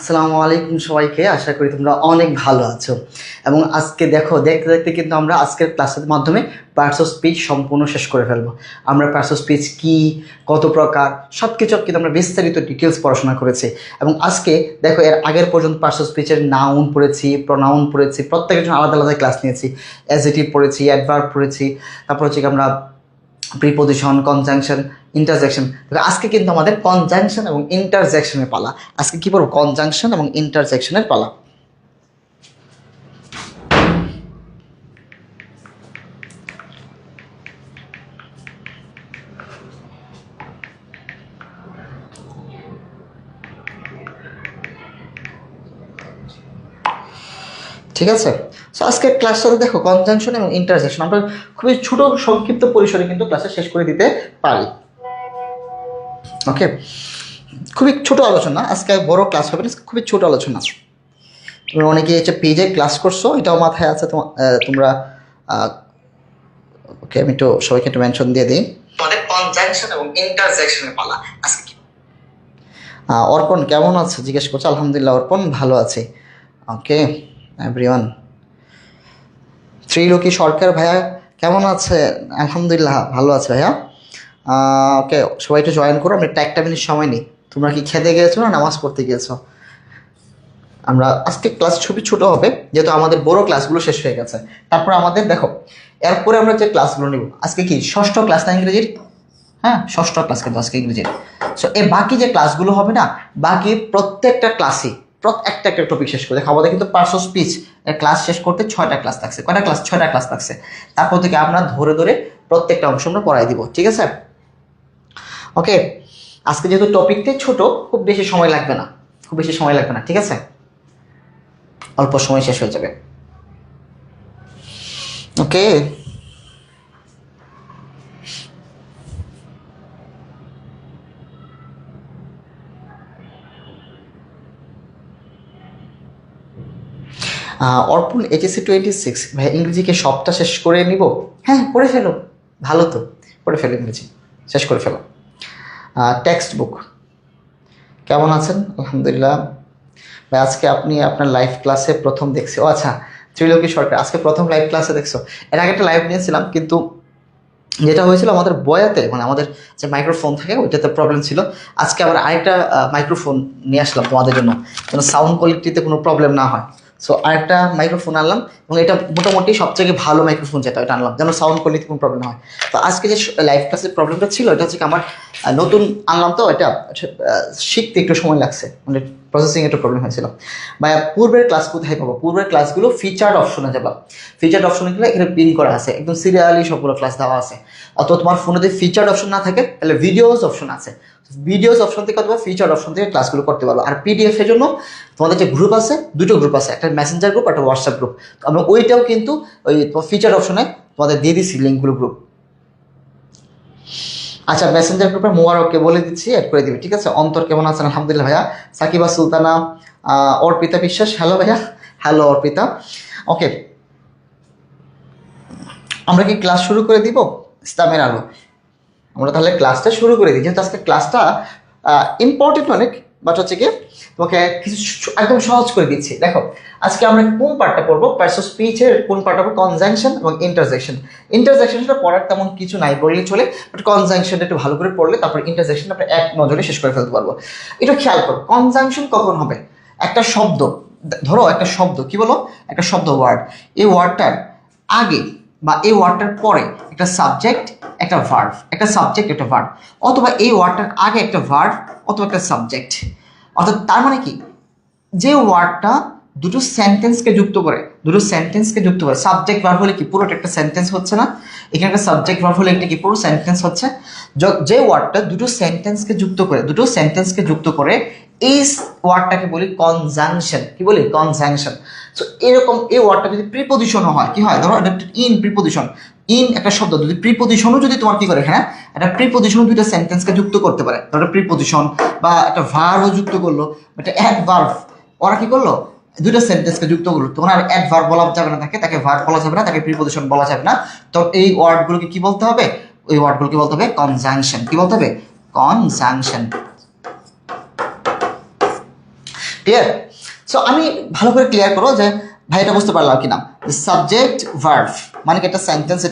আসসালামু আলাইকুম সবাইকে। আশা করি তোমরা অনেক ভালো আছো এবং আজকে দেখতে দেখতে কিন্তু আমরা আজকের ক্লাসের মাধ্যমে পার্টস অফ স্পিচ সম্পূর্ণ শেষ করে ফেলবো। আমরা পার্টস অফ স্পিচ কী, কত প্রকার, সব কিছু কিন্তু আমরা বিস্তারিত ডিটেলস পড়াশোনা করেছি এবং আজকে দেখো এর আগের পর্যন্ত পার্টস অফ স্পিচের নাউন পড়েছি, প্রনাউন পড়েছি, প্রত্যেকের জন্য আলাদা আলাদা ক্লাস নিয়েছি। অ্যাডজেক্টিভ পড়েছি, অ্যাডভার্ব পড়েছি, তারপর হচ্ছে আমরা প্রিপোজিশন, কনজাংশন, ইন্টারজেকশন। আজকে কিন্তু আমাদের কনজাংশন এবং ইন্টারজেকশনের পালা। আজকে কি বলবো? কনজাংশন এবং ইন্টারজেকশনের পালা। ঠিক আছে, সো আজকের ক্লাসটাতে দেখো কনজাংশন এবং ইন্টারজেকশন আমরা খুবই ছোট সংক্ষিপ্ত পরিসরে কিন্তু ক্লাসে শেষ করে দিতে পারি। ওকে, খুবই ছোট আলোচনা, আজকে বড় ক্লাস হবে না, খুবই ছোট আলোচনা। তুমি অনেকে হচ্ছে পেজে ক্লাস করছো, এটাও মাথায় আছে তোমরা। ওকে, আমি একটু সবাইকে একটু মেনশন দিয়ে দিই। আমাদের কনজাংশন এবং ইন্টারজেকশনের পালা আজকে কি। অর্পণ কেমন আছে জিজ্ঞেস করছে। আলহামদুলিল্লাহ অর্পণ ভালো আছে। ওকে এভরিওয়ান। ত্রিলোকি সরকার ভাইয়া কেমন আছে? আলহামদুলিল্লাহ ভালো আছে ভাইয়া। ওকে, সবাই একটু জয়েন করো, আমরা একটা মিনিট সময় নিই। তোমরা কি খেতে গিয়েছো না নামাজ পড়তে গিয়েছো? আমরা আজকে ক্লাস খুবই ছোট হবে যেহেতু আমাদের বড় ক্লাসগুলো শেষ হয়ে গেছে। তারপর আমাদের দেখো এরপরে আমরা যে ক্লাসগুলো নিব, আজকে কি ষষ্ঠ ক্লাস না ইংরেজির? হ্যাঁ, ষষ্ঠ ক্লাস কিন্তু আজকে ইংরেজির। সো এই বাকি যে ক্লাসগুলো হবে না, বাকি প্রত্যেকটা ক্লাসই একটা একটা টপিক শেষ করে দেখো। আমাদের কিন্তু পার্টস অফ স্পিচ এর ক্লাস শেষ করতে 6টা ক্লাস থাকছে। কয়টা ক্লাস? 6টা ক্লাস থাকছে। তারপর থেকে আমরা ধরে ধরে প্রত্যেকটা অংশ আমরা পড়াই দিব, ঠিক আছে? ওকে, আজকে যেহেতু টপিকটাই ছোট, খুব বেশি সময় লাগবে না, ঠিক আছে? অল্প সময় শেষ হয়ে যাবে। ওকে, অর্পণ এইচএসসি 26 ভাই, ইংরেজিকে সবটা শেষ করে নিব? হ্যাঁ, পড়ে ফেলো, ভালো তো, পড়ে ফেলো, ইংরেজি শেষ করে ফেলো। টেক্সট বুক কেমন আছেন? আলহামদুলিল্লাহ ভাই। আজকে আপনি আপনার লাইভ ক্লাসে প্রথম দেখছি। ও আচ্ছা, ত্রিলোকি সরকার আজকে প্রথম লাইভ ক্লাসে দেখছো। এর আগে একটা লাইভ নিয়েছিলাম, কিন্তু যেটা হয়েছিল আমাদের বয়াতে, মানে আমাদের যে মাইক্রোফোন থাকে ওইটাতে প্রবলেম ছিল। আজকে আবার আরেকটা মাইক্রোফোন নিয়ে আসলাম তোমাদের জন্য, যেন সাউন্ড কোয়ালিটিতে কোনো প্রবলেম না হয়। সো আরেকটা মাইক্রোফোন আনলাম এবং এটা মোটামুটি সবথেকে ভালো মাইক্রোফোন যেটা, ওটা আনলাম যেন সাউন্ড কোয়ালিটি কোনো প্রবলেম হয়। তো আজকে যে লাইভ ক্লাসের প্রবলেমটা ছিল, এটা হচ্ছে আমার নতুন আনলাম, তো এটা শিখতে একটু সময় লাগছে, মানে প্রসেসিং একটু প্রবলেম হয়েছিল। বা পূর্বের ক্লাস কোথায় পাবো? পূর্বের ক্লাসগুলো ফিচার্ড অপশনে যাবা। ফিচার্ড অপশনে গেলে এখানে পিন করা আছে, একদম সিরিয়ালি সবগুলো ক্লাস দেওয়া আছে। অথবা তোমার ফোনে যদি ফিচার্ড অপশন না থাকে তাহলে ভিডিওস অপশন আছে, ভিডিওস অপশন থেকে অথবা ফিচার্ড অপশন থেকে ক্লাসগুলো করতে পারবো। আর পিডিএফ এর জন্য তোমাদের যে গ্রুপ আছে, দুটো গ্রুপ আছে, একটা মেসেঞ্জার গ্রুপ, একটা হোয়াটসঅ্যাপ গ্রুপ। এবং ওইটাও কিন্তু ওই তোমার ফিচার্ড অপশনে তোমাদের দিয়ে দিচ্ছি লিঙ্কগুলো, গ্রুপ। আচ্ছা, মেসেঞ্জার গ্রুপে মোবারককে বলে দিচ্ছি, অ্যাড করে দিবি, ঠিক আছে? অন্তর কেমন আছেন? আলহামদুলিল্লাহ ভাইয়া। সাকিবা সুলতানা, অর্পিতা বিশ্বাস, হ্যালো ভাইয়া। হ্যালো অর্পিতা। ওকে, আমরা কি ক্লাস শুরু করে দিব? ইসলামের আলো, আমরা তাহলে ক্লাসটা শুরু করে দিই, যেহেতু আজকে ক্লাসটা ইম্পর্টেন্ট অনেক, বাট হচ্ছে কি তোমাকে কিছু একদম সহজ করে দিচ্ছি। দেখো আজকে আমরা কোন পার্টটা পড়বো? পার্টস অফ স্পিচের কোন পার্টটা পড়বো? কনজাংশন এবং ইন্টারজেকশন। ইন্টারজেকশনটা পড়ার তেমন কিছু নাই বললেই চলে, বাট কনজাংশনটা একটু ভালো করে পড়লে তারপর ইন্টারজেকশন আমরা এক নজরে শেষ করে ফেলতে পারবো। এটা খেয়াল করো, কনজাংশন কখন হবে? একটা শব্দ, ধরো একটা শব্দ, কি বলো? একটা শব্দ, ওয়ার্ড, এই ওয়ার্ডটার আগে বা এই ওয়ার্ডটার পরে একটা সাবজেক্ট, একটা ভার্ব, একটা সাবজেক্ট, একটা ভার্ব, অথবা এই ওয়ার্ডটার আগে একটা ভার্ব অথবা একটা সাবজেক্ট। অর্থাৎ তার মানে কি, যে ওয়ার্ডটা দুটো সেন্টেন্সকে যুক্ত করে, সাবজেক্ট ভার্ব হলে কি পুরোটা একটা সেন্টেন্স হচ্ছে না? এখানে একটা সাবজেক্ট ভার্ব হলে একটা কি পুরো সেন্টেন্স হচ্ছে? যে ওয়ার্ডটা দুটো সেন্টেন্সকে যুক্ত করে এই ওয়ার্ডটাকে বলি কনজাংশন। কি বলি? কনজাংশন। সো এরকম এই ওয়ার্ডটা যদি প্রিপোজিশনও হয়, কি হয়? ধরো এটা ইন প্রিপোজিশন, ইন একটা শব্দ যদি প্রিপোজিশনও যদি তোমার কি করে, হ্যাঁ একটা প্রিপোজিশন দুইটা সেন্টেন্সকে যুক্ত করতে পারে। ধরো প্রিপোজিশন বা একটা ভার্বও যুক্ত করলো, একটা অ্যাডভার্ব, ওরা কি করলো? দুইটা সেন্টেন্সকে যুক্ত করলো। তখন আর অ্যাডভার্ব বলা যাবে না, তাকে ভার্ব বলা যাবে না, তাকে প্রিপোজিশন বলা যাবে না। তো এই ওয়ার্ডগুলোকে কি বলতে হবে? ওই ওয়ার্ডগুলোকে বলতে হবে কনজাংশন। কি বলতে হবে? কনজাংশন। ক্লিয়ার? সো আমি ভালো করে ক্লিয়ার করো যে ভাই এটা বুঝতে পারলাম কিনা। সাবজেক্ট ভার্ব মানে কি একটা সেন্টেন্স,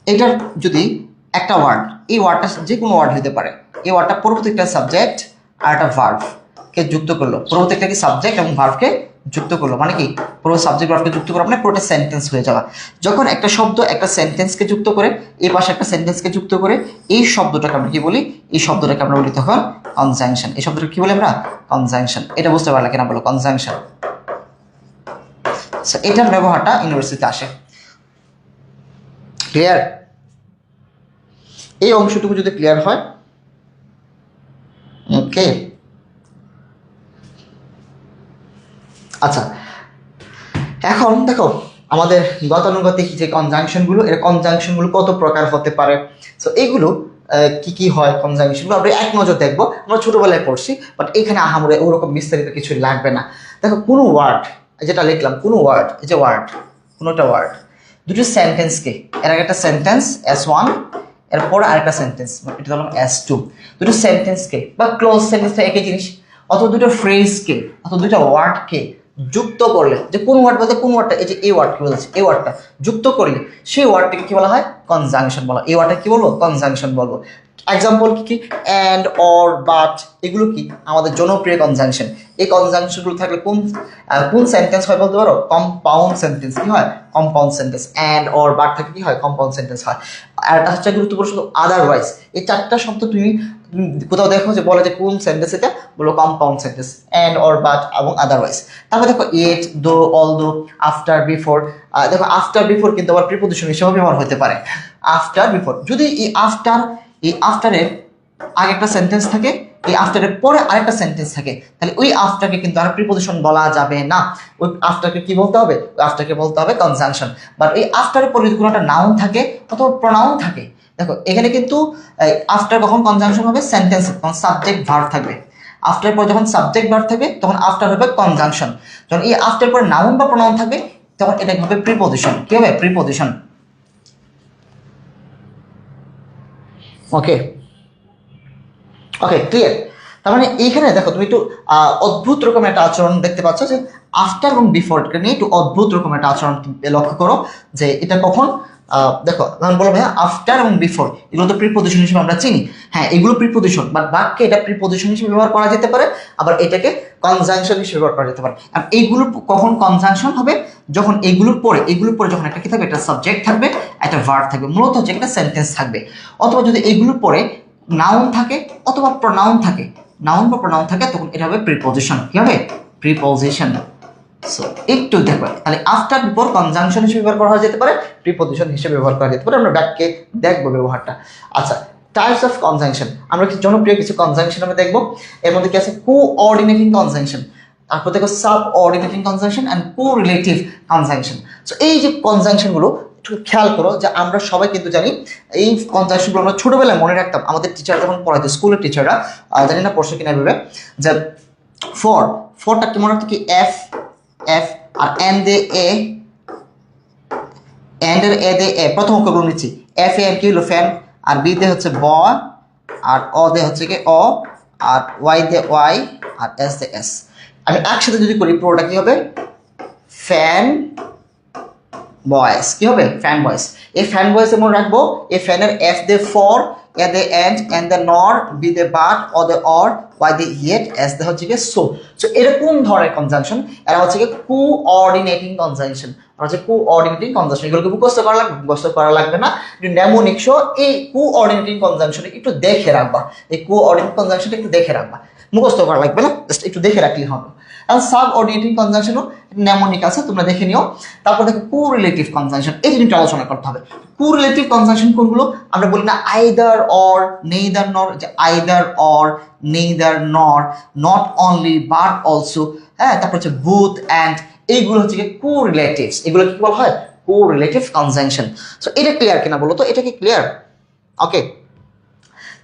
এটার যদি একটা ওয়ার্ড, এই ওয়ার্ডটা যে কোনো ওয়ার্ড হতে পারে, এই ওয়ার্ডটা পরবর্তী একটা সাবজেক্ট আর একটা ভার্বকে যুক্ত করলো, পরবর্তী একটা কি সাবজেক্ট এবং ভার্বকে যুক্ত করলো, মানে কি পুরো সাবজেক্ট ভার্বকে যুক্ত করা মানে পুরোটা সেন্টেন্স হয়ে যাওয়া। যখন একটা শব্দ একটা সেন্টেন্সকে যুক্ত করে, এই পাশে একটা সেন্টেন্সকে যুক্ত করে, এই শব্দটাকে আমরা কি বলি, এই শব্দটাকে আমরা বলি তখন কনজাংশন। এই শব্দটা কি বলি আমরা? কনজাংশন। এটা বুঝতে পারলে কিনা বলো, কনজাংশন। এটার ব্যবহারটা ইউনিভার্সিটিতে আসে। ক্লিয়ার? এই অংশটুকু যদি ক্লিয়ার হয়, ওকে। আচ্ছা, এখন দেখো আমাদের গতানুগতিক যে কনজাংশনগুলো, এর কনজাংশনগুলো কত প্রকার হতে পারে। সো এইগুলো কি কি হয় কনজাংশনগুলো আমরা এক নজর দেখবো। আমরা ছোটবেলায় পড়ছি, বাট এখানে আহামরে ওরকম বিস্তারিত কিছু লাগবে না। দেখো কোনো ওয়ার্ড, যেটা লিখলাম কোনো ওয়ার্ড, এই যে ওয়ার্ড, কোনোটা ওয়ার্ড দুটো সেন্টেন্সকে, এর আগে একটা সেন্টেন্স S1, এরপরে আরেকটা সেন্টেন্স এটা হলো S2, দুটো সেন্টেন্সকে বা ক্লোজ সেন্টেন্সটা একই জিনিস, অথবা দুটো ফ্রেজকে অথবা দুটো ওয়ার্ডকে যুক্ত করলে, যে কোন ওয়ার্ড বলতে কোন ওয়ার্ডটা, এই যে এই ওয়ার্ড কি বলছে, এই ওয়ার্ডটা যুক্ত করলে সেই ওয়ার্ডটাকে কি বলা হয়? কনজাংশন বলা। এই ওয়ার্ডটা কি বলবো? কনজাংশন বলবো। এক্সাম্পল কি কি? অ্যান্ড, অর, বাট, এগুলো কি আমাদের জনপ্রিয় কনজাংশন। এই কনজাংশনগুলো থাকলে কোন কোন সেন্টেন্স হয় বলতে পারো? Compound sentence. কি হয়? Compound sentence. And, or, but থাকলে কি হয়? কম্পাউন্ড সেন্টেন্স হয়। আর এটা হচ্ছে গুরুত্বপূর্ণ শুধু আদারওয়াইজ। এই চারটা শব্দ তুমি কোথাও দেখো যে বলে যে কোন সেন্টেন্স এটা, বলো compound sentence, and, or, but এবং আদারওয়াইজ। তারপর দেখো ইট, দো, অল দো, আফটার, বিফোর। দেখো আফটার বিফোর কিন্তু আবার প্রিপোজিশন হিসেবে ব্যবহার হতে পারে। আফটার বিফোর, যদি এই আফটারের আগে একটা সেন্টেন্স থাকে, এই আফটারের পরে আরেকটা সেন্টেন্স থাকে, তাহলে ওই আফটারকে কিন্তু আর প্রিপোজিশন বলা যাবে না। ওই আফটারকে কি বলতে হবে? ওই আফটারকে বলতে হবে কনজাংশন। বাট ওই আফটারের পরে যদি কোনো একটা নাউন থাকে অথবা প্রনাউন থাকে, দেখো এখানে কিন্তু আফটার কখন কনজাংশন হবে? সেন্টেন্স তখন সাবজেক্ট ভার্ব থাকবে। আফটার পর যখন সাবজেক্ট ভার্ব থাকবে তখন আফটার হবে কনজাংশন। যখন এই আফটার পর নাউন বা প্রনাউন থাকবে তখন এটা হবে প্রিপোজিশন। কি হবে? প্রিপোজিশন। ওকে ওকে, ক্লিয়ার? তার মানে এইখানে দেখো তুমি একটু অদ্ভুত রকমের একটা আচরণ দেখতে পাচ্ছ, যে আফটার এবং বিফোরকে নিয়ে একটু অদ্ভুত রকমের একটা আচরণ লক্ষ্য করো, যে এটা কখন দেখো আমি বলবো ভাইয়া আফটার এবং বিফোর এগুলো তো প্রিপোজিশন হিসেবে আমরা চিনি। হ্যাঁ, এগুলো প্রিপোজিশন, বাট বাক্যে এটা প্রিপোজিশন হিসেবে ব্যবহার করা যেতে পারে, আবার এটাকে কনজাংশন হিসেবে ব্যবহার করা যেতে পারে। আর এইগুলো কখন কনজাংশন হবে? যখন এগুলোর পরে যখন একটা কি থাকবে, একটা সাবজেক্ট থাকবে, একটা ভার্ব থাকবে, মূলত হচ্ছে একটা সেন্টেন্স থাকবে, অথবা যদি এগুলোর পরে নাউন থাকে অথবা প্রনাউন থাকে, নাউন বা প্রনাউন থাকে, তখন এটা হবে প্রিপোজিশন। কি হবে? প্রিপোজিশন। সো একটু দেখো, তাহলে আফটার বিফোর কনজাংশন হিসেবে ব্যবহার করা যেতে পারে, প্রিপোজিশন হিসেবে ব্যবহার করা যেতে পারে। আমরা বাক্যে দেখবো ব্যবহারটা। আচ্ছা, টাইপস অফ কনজাংশন, আমরা কিছু জনপ্রিয় কিছু কনজাংশন আমরা দেখবো। এর মধ্যে কি আছে? কোঅর্ডিনেটিং কনজাংশন, তারপর দেখো subordinating conjunction and correlative conjunction. So এই যে কনজাংশনগুলো একটু খেয়াল করো, যে আমরা সবাই কিন্তু জানি এই কনজাংশনগুলো আমরা ছোটবেলায় মনে রাখতাম। আমাদের টিচার যখন পড়াইতো, স্কুলের টিচাররা, জানি না পড়ছে কিনা ভেবে, যে ফরটা কি মনে রাখতো? কি এফ এফ, আর এন দে এ, এন্ড এর এ দে এ, প্রথম অক্ষরগুলো নিচ্ছি। এফ এ কি হলো? ফ্যান। আর বি দে হচ্ছে ব, আর অ দে হচ্ছে কি অ, আর ওয়াই দে ওয়াই, আর এস দে এস। আমি একসাথে যদি করি পুরোটা কি হবে? ফ্যান বয়েস। কি হবে? ফ্যান বয়েস। এই ফ্যান বয়েস মনে রাখবো, এই ফ্যানের এফ দে ফর, এ দে এন্ড দে নর, বি দে বাট, অ দে অর, ওয়াই দে ইয়েট, এস দে হচ্ছে কি সো। সো এরকম ধরনের কনজাংশন, এরা হচ্ছে কি কোঅর্ডিনেটিং কনজাংশন। আর হচ্ছে কোঅর্ডিনেটিং কনজাংশন, এগুলোকে মুখস্থ করা লাগবে? মুখস্থ করা লাগবে না, একটু নেমোনিক শো। এই কোঅর্ডিনেটিং কনজাংশন একটু দেখে রাখবা, এই কোঅর্ডিনেটিং কনজাংশনটা একটু দেখে রাখবা, মুখস্থ করা লাগবে না, জাস্ট একটু দেখে রাখলেই হবে। আর সাবঅর্ডিনেটিং কনজাংশনও নেমোনিক আছে, তোমরা দেখে নিও। তারপর দেখো কোরিলেটিভ কনজাংশন, এই জিনিসটা আলোচনা করতে হবে। কোরিলেটিভ কনজাংশন কোনগুলো? আমরা বলি না আইদার অর, নেইদার নর, যে আইদার অর, নেইদার নর, নট অনলি বাট অলসো, হ্যাঁ, তারপর হচ্ছে বুথ অ্যান্ড, এইগুলো হচ্ছে কি কোরিলেটিভস। এগুলো কি বলা হয়? Correlative conjunction. সো এটা ক্লিয়ার কিনা বলো তো? এটা কি ক্লিয়ার? ওকে,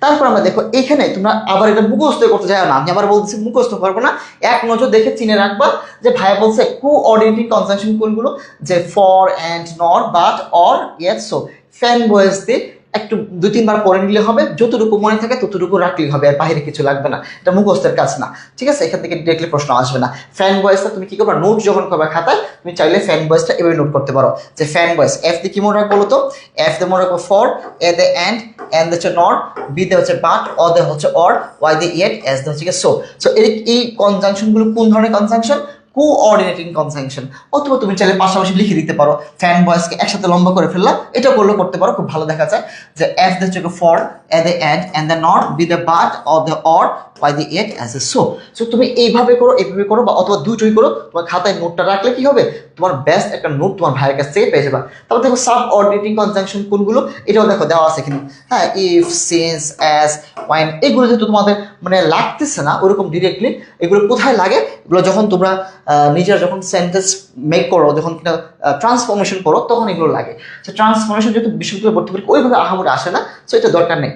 তারপর আমরা দেখো এখানে তোমরা আবার এটা মুখস্থ করতে যাও না, আমি আবার বলছি মুখস্থ করবো না, এক নজর দেখে চিনে রাখবা যে ভাইয়া বলছে কোঅর্ডিনেটিং কনজাংশন কোনগুলো, যে for, and, not, but, or, yes, so. Fan বয়েস দিয়ে একটু 2-3 বার পড়ে নিলে হবে, যতটুকু মনে থাকে ততটুকু রাখলেই হবে, আর বাইরে কিছু লাগবে না, এটা মুখস্থের কাজ না। ঠিক আছে, এখান থেকে ডিরেক্টলি প্রশ্ন আসবে না। ফ্যান ভয়েসটা তুমি কি করবে, নোট যখন করবে খাতায়, তুমি চাইলে ফ্যান ভয়েসটা এভাবে নোট করতে পারো যে ফ্যান ভয়েস এফ দিয়ে কি মনে রাখবো বলো তো, এফ দিয়ে মনে রাখবো ফর, এ দে এন্ড, এন হচ্ছে নট, বি দে হচ্ছে বাট, অ দে হচ্ছে অর, ওয়াই দে ইয়েট, এস দে হচ্ছে সো। সো এই কনজাংশন গুলো কোন ধরনের কনজাংশন, কোঅর্ডিনেটিং কনজাংশন। অথবা তুমি চাইলে পাশাপাশি লিখে দিতে পারো, ফ্যান ভয়েসকে একসাথে লম্বা করে ফেললাম, এটা করলেও করতে পারো, খুব ভালো দেখা যায়। যে এফ দে হচ্ছে ফর, এ দে এন্ড দে নট, বি দে বাট, অ দে অর, ওয়াই দে ইয়েট, এস এ সো। সো তুমি এইভাবে করো বা অথবা দুটোই করো, তোমার খাতায় নোটটা রাখলে কি হবে, তোমার বেস্ট একটা নোট তোমার ভাইয়ের কাছ থেকে পেয়ে যাবে। তারপর দেখো সাব অর্ডিনেটিং কনজাংশন কোনগুলো, এটাও দেখো দেওয়া আছে এখানে। হ্যাঁ, ইফ, সিন্স, অ্যাজ, ওয়াইন, এগুলো যেহেতু তোমাদের মানে লাগতেছে না ওরকম ডিরেক্টলি, এগুলো কোথায় লাগে, এগুলো যখন তোমরা নিজের যখন সেন্টেন্স মেক করো, যখন কিনা ট্রান্সফরমেশন করো, তখন এগুলো লাগে। সো ট্রান্সফরমেশন যেহেতু বিশ্ববিদ্যালয়ে ভর্তি করি ওইভাবে আহামরি আসে না, সো এটা দরকার নেই।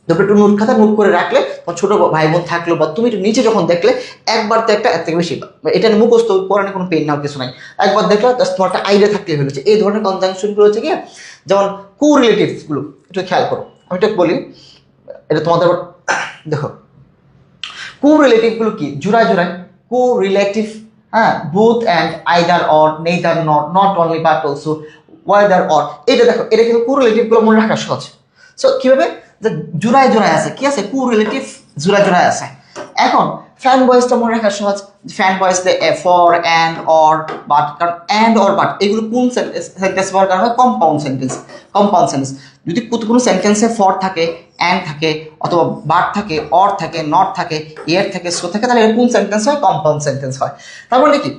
তারপরে একটু নোট খাতা নোট করে রাখলে, তোমার ছোট ভাই বোন থাকলো বা তুমি একটু নিচে যখন দেখলে, একবার তো একটা এর থেকে বেশি, এটা মুখস্থ পড়ানোর কোনো পেন নেওয়ার কিছু নাই, একবার দেখলে তোমার একটা আইডিয়া থাকলে হয়েছে। এই ধরনের কনজাংশনগুলো হচ্ছে কি, যেমন কোরিলেটিভসগুলো একটু খেয়াল করো, আমি একটু বলি, এটা তোমাদের দেখো কোরিলেটিভগুলো কি, জোড়ায় জোড়ায় কোরিলেটিভ, হ্যাঁ, both and, either or, neither not, not only but also, weather or, এটা দেখো, এটা কিন্তু কোরিলেটিভগুলো মনে রাখা সহজ। সো কিভাবে, যে জোড়ায় জোড়ায় আছে, কি আছে, কোরিলেটিভ জোড়ায় জোড়ায় আছে। এখন ফ্যান ভয়েসটা মনে রাখা সহজ, fan voice for, and, or, but, কারণ অ্যান্ড অর বাট এগুলো কোন সেন্টেন্স ব্যবহার করা হয়, কম্পাউন্ড সেন্টেন্স। কম্পাউন্ড সেন্টেন্স যদি কোনো সেন্টেন্সে ফর থাকে, অ্যান্ড থাকে, অথবা বাট থাকে, অর থাকে, নট থাকে, এর থাকে, সো থাকে, তাহলে কোন সেন্টেন্স হয়, কম্পাউন্ড সেন্টেন্স হয়। তার মানে কি,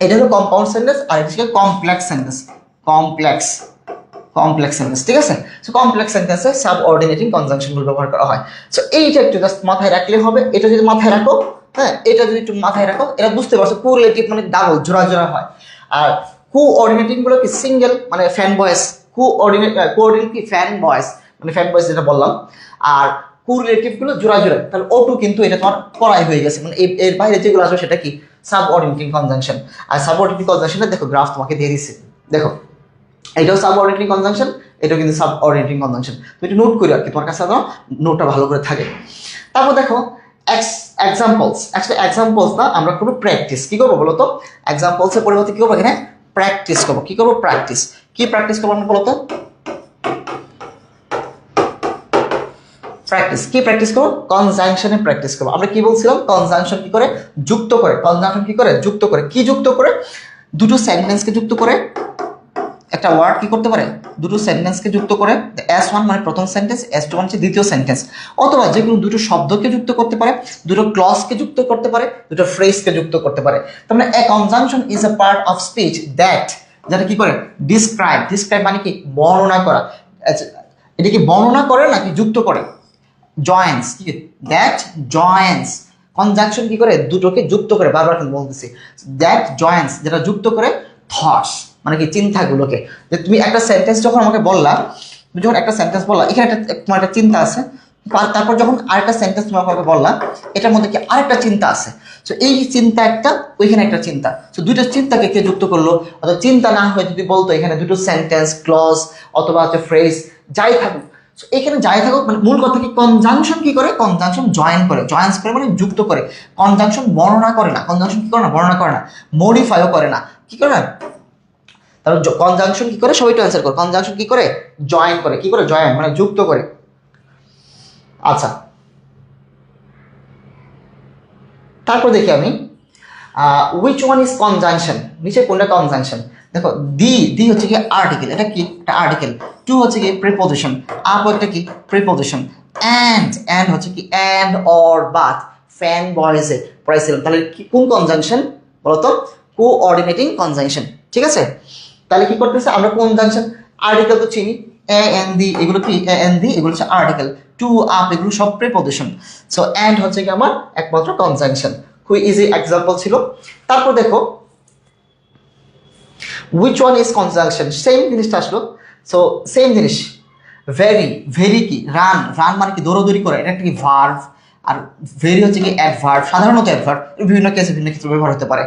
এটা হলো কম্পাউন্ড সেন্টেন্স, আর এটা হচ্ছে কমপ্লেক্স সেন্টেন্স, কমপ্লেক্স সেন্টেন্স। ঠিক আছে, সো কমপ্লেক্স সেন্টেন্সে সাবঅর্ডিনেটিং কনজাংশনগুলো ব্যবহার করা হয়। সো এইটা একটু জাস্ট মাথায় রাখলে হবে, এটা যদি মাথায় রাখো, হ্যাঁ, এটা যদি একটু মাথায় রাখো, এটা বুঝতে পারছো কোরিলেটিভ মানে ডাবল, জোড়া জোড়া হয়। আর কোঅর্ডিনেটিং গুলো কি সিঙ্গেল, মানে ফ্যান ভয়েস, কোঅর্ডিনেট কি ফ্যান ভয়েস, মানে ফ্যান ভয়েস যেটা বললাম। আর কোরিলেটিভ গুলো জোড়া জোড়া, তাহলে O2 কিন্তু এটা তোমার পড়াই হয়ে গেছে, মানে এর বাইরে যেগুলো আসবে সেটা কি, সাবঅর্ডিনেটিং কনজাংশন। আর সাবঅর্ডিনেটিং কনজাংশনে দেখো গ্রাফ তোমাকে দিয়ে দিচ্ছে, দেখো এটাও সাবঅর্ডিনেটিং কনজাংশন, এটাও কিন্তু সাবঅর্ডিনেটিং কনজাংশন। তুমি একটু নোট করে আর কি, তোমার কাছে যেন নোটটা ভালো করে থাকে। তারপর দেখো এক্সাম্পলস, অ্যাকচুয়ালি এক্সাম্পলস না, আমরা করবো প্র্যাকটিস। কি করবো বলো তো, এক্সাম্পলসের পরিবর্তে কি করবো এখানে, প্র্যাকটিস করবো। কি করবো, প্র্যাকটিস। কি প্র্যাকটিস করবো আমরা বলো তো, প্র্যাকটিস। কি প্র্যাকটিস করবো, কনজাংশনে প্র্যাকটিস করবো। আমরা কি বলছিলাম, কনজাংশন কি করে, যুক্ত করে। কনজাংশন কি করে, যুক্ত করে। কি যুক্ত করে, দুটো সেন্টেন্সকে যুক্ত করে, একটা ওয়ার্ড কি করতে পারে, দুটো সেন্টেন্সকে যুক্ত করে, S1 মানে প্রথম সেন্টেন্স, S2 মানে দ্বিতীয় সেন্টেন্স, অথবা যে কোনো দুটো শব্দকে যুক্ত করতে পারে, দুটো ক্লজকে যুক্ত করতে পারে, দুটো ফ্রেজকে যুক্ত করতে পারে। তার মানে a conjunction is a part of speech that, যেটা কি করে, ডিসক্রাইব। ডিসক্রাইব মানে কি, বর্ণনা করা। এটা কি বর্ণনা করে নাকি যুক্ত করে, জয়েন্স, কি দ্যাট জয়েন্স। কনজাংশন কি করে, দুটোকে যুক্ত করে, বারবার কিন্তু বলতেছি, দ্যাট জয়েন্স, যেটা যুক্ত করে থটস, মানে কি চিন্তাগুলোকে। যে তুমি একটা সেন্টেন্স যখন আমাকে বললা, তুমি যখন একটা সেন্টেন্স বললা, এখানে একটা তোমার একটা চিন্তা আছে, তারপর যখন আরেকটা সেন্টেন্স তুমি আমাকে বললা, এটার মধ্যে কি আরেকটা চিন্তা আছে। সো এই চিন্তা একটা, ওইখানে একটা চিন্তা, সো দুটো চিন্তাকে কে যুক্ত করলো। অথবা চিন্তা না হয়ে যদি বলতো এখানে দুটো সেন্টেন্স, ক্লজ অথবা হচ্ছে ফ্রেজ, যাই থাকুক, এখানে যাই থাকুক, মানে মূল কথা কি, কনজাংশন কি করে, কনজাংশন জয়েন করে। জয়েন্স করে মানে যুক্ত করে। কনজাংশন বর্ণনা করে না, কনজাংশন কি করে না, বর্ণনা করে না, মডিফাইও করে না। কি করে না, তারপর কনজাংশন কি করে, সবাই একটু অ্যান্সার করো। কনজাংশন কি করে, জয়েন করে। কি করে, জয়েন মানে যুক্ত করে। আচ্ছা, তারপর দেখি আমি উইচ ওয়ান ইজ কনজাংশন, নিচে কোনটা কনজাংশন। দেখো দি হচ্ছে কি আর্টিকেল, এটা কি একটা আর্টিকেল। টু হচ্ছে কি প্রিপোজিশন, আপ একটা কি প্রিপোজিশন। অ্যান্ড হচ্ছে কি অ্যান্ড অর বাট, ফ্যান বয়েজে পড়াইছিলাম। তাহলে কি কোন কনজাংশন বলতো, কোঅর্ডিনেটিং কনজাংশন। ঠিক আছে, তাহলে কি করতেছে আমরা কনজাংশন, আর্টিকেল তো চিনি, এ এন দি, এগুলো কি এ এন দি, এগুলো হচ্ছে আর্টিকেল। টু আপ এগুলো সব প্রিপোজিশন। সো অ্যান্ড হচ্ছে কি আমার একমাত্র কনজাংশন। খুবই ইজি এক্সাম্পল ছিল। তারপর দেখো which one is conjunction, same জিনিসটা আসলো। সো সেম জিনিস, ভেরি কি রান, রান মানে কি দৌড়াদৌড়ি করে, এটা একটা কি ভার্ব। আর ভেরি হচ্ছে কি অ্যাডভার্ব, সাধারণত অ্যাডভার্ব, বিভিন্ন কেসে বিভিন্ন ক্ষেত্রে ব্যবহার হতে পারে।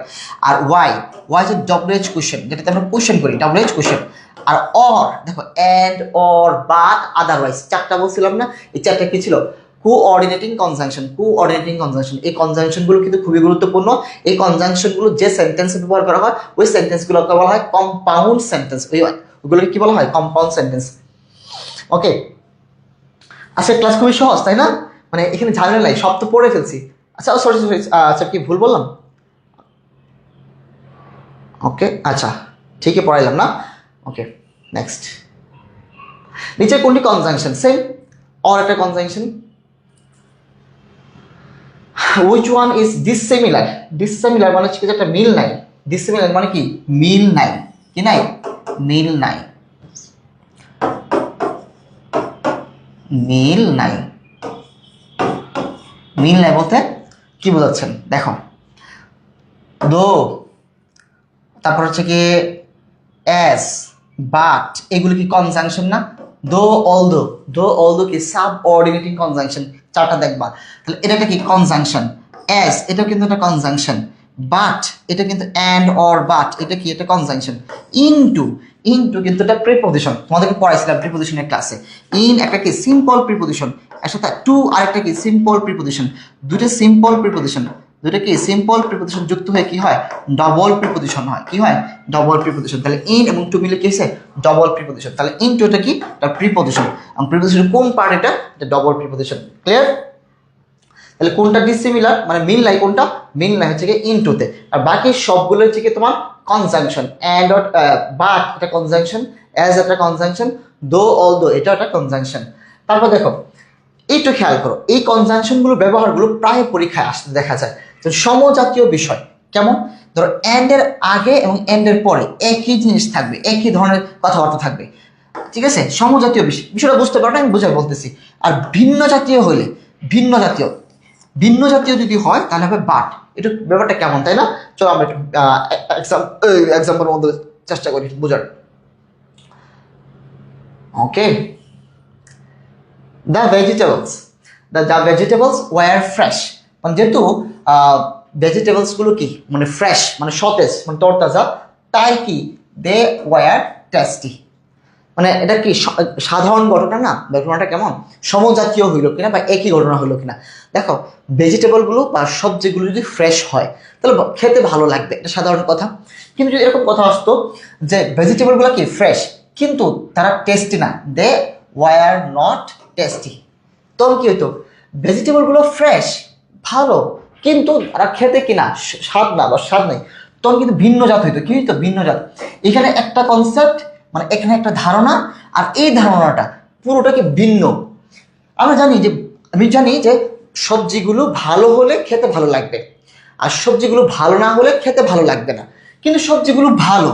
আর ওয়াই হচ্ছে ডবল এজ কোশ্চেন, যেটাতে আমরা কোশ্চেন করি, ডবল এজ কোশ্চেন। আর অর দেখো অ্যান্ড অর বাট আদারওয়াইজ চারটা বলছিলাম না, এই চারটা কি ছিল? Coordinating conjunction. কোঅর্ডিনেটিং কনজাংশন, এই কনজাংশনগুলো কিন্তু খুবই গুরুত্বপূর্ণ। এই কনজাংশনগুলো যে সেন্টেন্সে ব্যবহার করা হয় ওই সেন্টেন্সগুলোকে বলা হয় কম্পাউন্ড সেন্টেন্স। ওইগুলোকে কি বলা হয়? Compound sentence. ওকে, আচ্ছা ক্লাস খুবই সহজ তাই না? মানে এখানে ঝামেলা নাই, সব তো পড়ে ফেলছি। আচ্ছা সরি সরি, আচ্ছা কি ভুল বললাম? ওকে আচ্ছা ঠিকই পড়াইলাম না? ওকে নেক্সট, নিচে কোনটি কনজাংশন? সেম অর একটা conjunction. which one is dissimilar? dissimilar মানে হচ্ছে একটা মিল নাই। dissimilar মানে কি? মিল নাই। কি নাই? মিল নাই। মিল নাই। মিল নাই বলতে কি বোঝাচ্ছেন? দেখো দো, তারপর হচ্ছে কি অ্যাজ, বাট, এগুলো কি কনজাংশন না? দো অলদো, দো অলদো কি সাবঅর্ডিনেটিং কনজাংশন। চারটা দেখবা, তাহলে এটা কি কনজাংশন। অ্যাজ এটা কিন্তু একটা কনজাংশন। বাট এটা কিন্তু অ্যান্ড অর বাট এটা কি? এটা কনজাংশন। ইনটু, ইনটু কিন্তু এটা প্রিপোজিশন, তোমাদেরকে পড়াইছিলাম প্রিপোজিশনের ক্লাসে। ইন একটা কি সিম্পল প্রিপোজিশন, এর সাথে টু আরেকটা কি সিম্পল প্রিপোজিশন। দুটো সিম্পল প্রিপোজিশন, দুটো কি সিম্পল প্রিপোজিশন যুক্ত হয়ে কি হয়? ডবল প্রিপোজিশন হয়। কি হয়? Double preposition. তাহলে ইন এবং টু মিলে কি হয়েছে? Double preposition. তাহলে ইন টু এটা কি? এটা প্রিপোজিশন। এবং প্রিপোজিশনের কোন পার্ট এটা? এটা ডবল প্রিপোজিশন। ক্লিয়ার? তাহলে কোনটা ডিসিমিলার মানে মিল নাই? কোনটা মিল নাই? হচ্ছে কি ইনটুতে। আর বাকি সবগুলো হচ্ছে কি তোমার কনজাংশন। অ্যান্ড বাট এটা কনজাংশন, অ্যাজ একটা কনজাংশন, দো অলদো এটা একটা কনজাংশন। তারপর দেখো একটু খেয়াল করো, এই কনজাংশনগুলো ব্যবহারগুলো প্রায় পরীক্ষায় আসতে দেখা যায়। তো সমজাতীয় বিষয় কেমন? ধরো এন্ড এর আগে এবং এন্ড এর পরে একই জিনিস থাকবে, একই ধরনের কথাবার্তা থাকবে, ঠিক আছে? সমজাতীয় বিষয়টা বুঝতে পারো না? আমি বুঝাই বলতেছি। আর ভিন্ন জাতীয় হলে, ভিন্ন জাতীয়, ভিন্ন জাতীয় যদি হয় তাহলে হবে বাট। একটু ব্যাপারটা কেমন তাই না? চলো আমরা একটু এক্সাম্পলের মধ্যে চেষ্টা করি বোঝার। ওকে, the vegetables were fresh, মানে যেহেতু ভেজিটেবলস গুলো কি মানে ফ্রেশ মানে সতেজ মানে তরতাজা, তাই কি দে ওয়ার টেস্টি। মানে এটা কি সাধারণ ঘটনা না? ঘটনাটা কেমন? সমজাতীয় হইলো কিনা বা একই ঘটনা হইলো কিনা। দেখো ভেজিটেবলগুলো বা সবজিগুলো যদি ফ্রেশ হয় তাহলে খেতে ভালো লাগবে, এটা সাধারণ কথা। কিন্তু যদি এরকম কথা আসতো যে ভেজিটেবলগুলো কি ফ্রেশ কিন্তু তারা টেস্টি না, দে ওয়ার নট টেস্টি, তখন কি হইতো? ভেজিটেবলগুলো ফ্রেশ ভালো কিন্তু তারা খেতে কিনা স্বাদ না বা স্বাদ নেই, তখন কিন্তু ভিন্ন জাত হইতো। কি হইতো? ভিন্ন জাত। এখানে একটা কনসেপ্ট মানে এখানে একটা ধারণা, আর এই ধারণাটা পুরোটাকে ভিন্ন। আমি জানি যে সবজিগুলো ভালো হলে খেতে ভালো লাগবে, আর সবজিগুলো ভালো না হলে খেতে ভালো লাগবে না। কিন্তু সবজিগুলো ভালো,